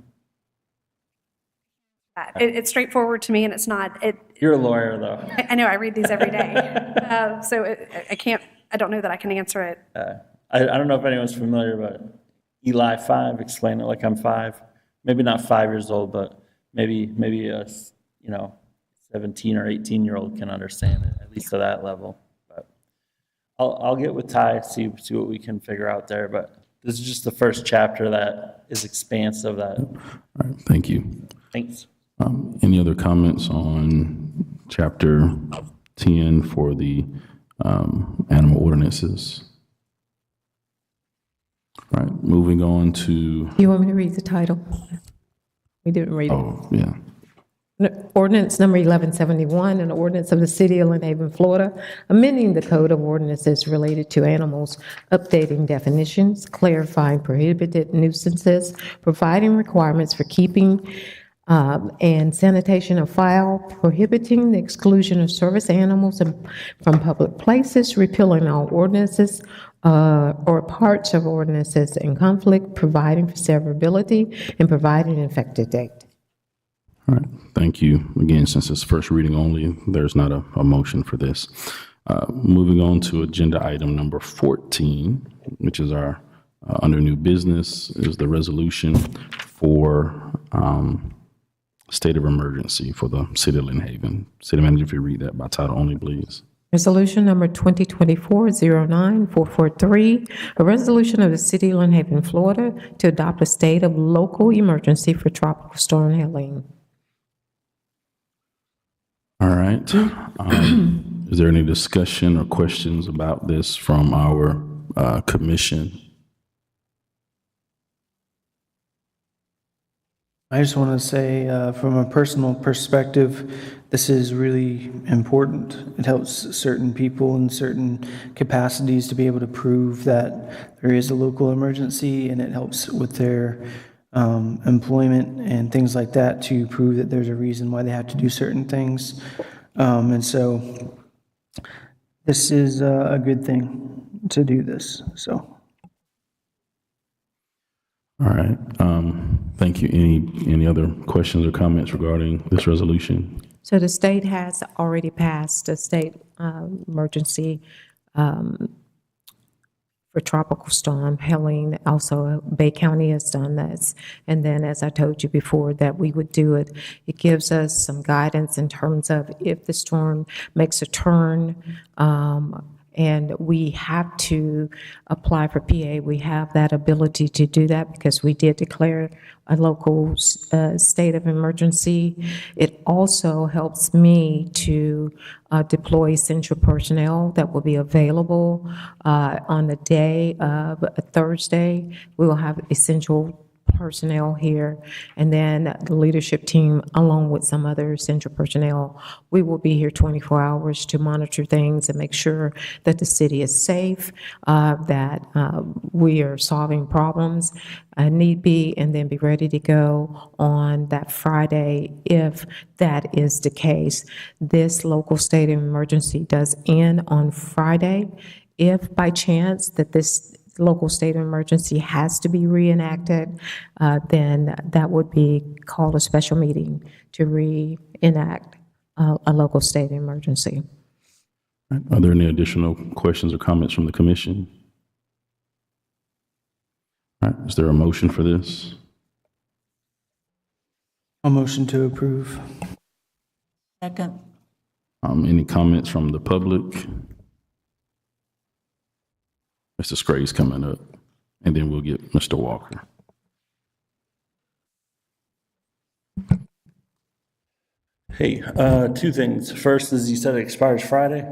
It's straightforward to me, and it's not, You're a lawyer, though. I know, I read these every day. I don't know that I can answer it. I don't know if anyone's familiar, but Eli 5, explain it like I'm 5. Maybe not 5 years old, but maybe a 17 or 18-year-old can understand it, at least to that level. But I'll get with Ty, see what we can figure out there. But this is just the first chapter that is expansive. That. All right, thank you. Thanks. Any other comments on chapter 10 for the animal ordinances? All right, moving on to. You want me to read the title? We didn't read it. Oh, yeah. Ordinance number 1171, an ordinance of the City of Lynn Haven, Florida, amending the Code of Ordinances related to animals, updating definitions, clarifying prohibited nuisances, providing requirements for keeping and sanitation of fowl, prohibiting the exclusion of service animals from public places, repealing all ordinances or parts of ordinances in conflict, providing for severability, and providing an effective date. All right, thank you. Again, since it's first reading only, there's not a motion for this. Moving on to agenda item number 14, which is our, under new business, is the resolution for state of emergency for the City of Lynn Haven. City Manager, if you read that by title only, please. Resolution number 2024-09443, a resolution of the City of Lynn Haven, Florida, to adopt a state of local emergency for Tropical Storm Helene. All right. Is there any discussion or questions about this from our commission? I just want to say, from a personal perspective, this is really important. It helps certain people in certain capacities to be able to prove that there is a local emergency, and it helps with their employment and things like that to prove that there's a reason why they have to do certain things. And so this is a good thing to do this, so. All right. Thank you. Any other questions or comments regarding this resolution? So the state has already passed a state emergency for Tropical Storm Helene. Also, Bay County has done this. And then, as I told you before, that we would do it. It gives us some guidance in terms of if the storm makes a turn, and we have to apply for PA. We have that ability to do that because we did declare a local state of emergency. It also helps me to deploy essential personnel that will be available on the day of Thursday. We will have essential personnel here, and then the leadership team, along with some other essential personnel, we will be here 24 hours to monitor things and make sure that the city is safe, that we are solving problems need be, and then be ready to go on that Friday if that is the case. This local state of emergency does end on Friday. If by chance that this local state of emergency has to be reenacted, then that would be called a special meeting to reenact a local state of emergency. Are there any additional questions or comments from the commission? All right, is there a motion for this? A motion to approve. Second. Any comments from the public? Mr. Scray's coming up, and then we'll get Mr. Walker. Hey, two things. First, as you said, it expires Friday.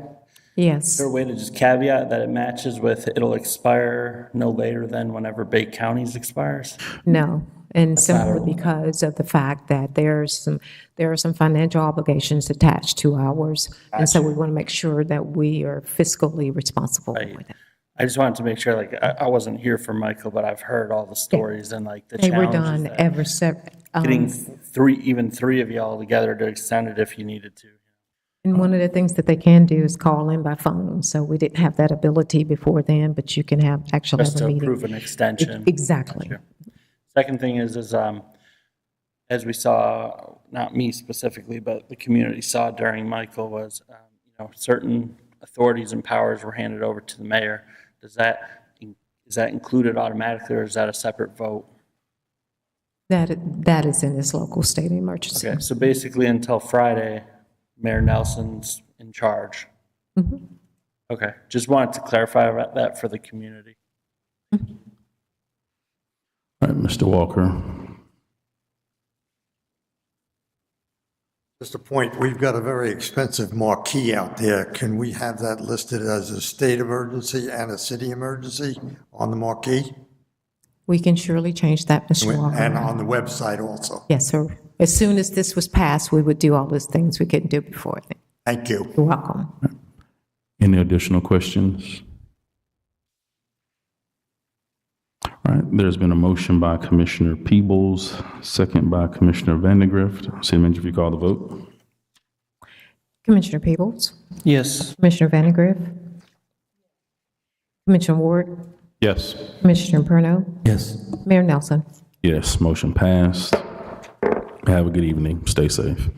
Yes. Is there a way to just caveat that it matches with it'll expire no later than whenever Bay County's expires? No, and That's not a simply rule. because of the fact that there are some financial obligations attached to ours, and so we want to make sure that we are fiscally responsible Right. with it. I just wanted to make sure, like, I wasn't here for Michael, but I've heard all the stories and like the They were challenges done that ever getting three of y'all together to extend it if you needed to. And one of the things that they can do is call in by phone. So we didn't have that ability before then, but you can actually Just have a to meeting. approve an extension. Exactly. Gotcha. Second thing is, as we saw, not me specifically, but the community saw during Michael was, certain authorities and powers were handed over to the mayor. Is that included automatically, or is that a separate vote? That is in this local state of emergency. Okay, so basically until Friday, Mayor Nelson's in charge. Mhm. Okay, just wanted to clarify that for the community. All right, Mr. Walker. Just a point, we've got a very expensive marquee out there. Can we have that listed as a state emergency and a city emergency on the marquee? We can surely change that, Mr. Walker. And on the website also? Yes, sir. As soon as this was passed, we would do all those things we couldn't do before. Thank you. You're welcome. Any additional questions? All right, there's been a motion by Commissioner Peebles, second by Commissioner Vandegrift. City Manager, if you call the vote. Commissioner Peebles? Yes. Commissioner Vandegrift? Commissioner Ward? Yes. Commissioner Perno? Yes. Mayor Nelson? Yes, motion passed. Have a good evening. Stay safe.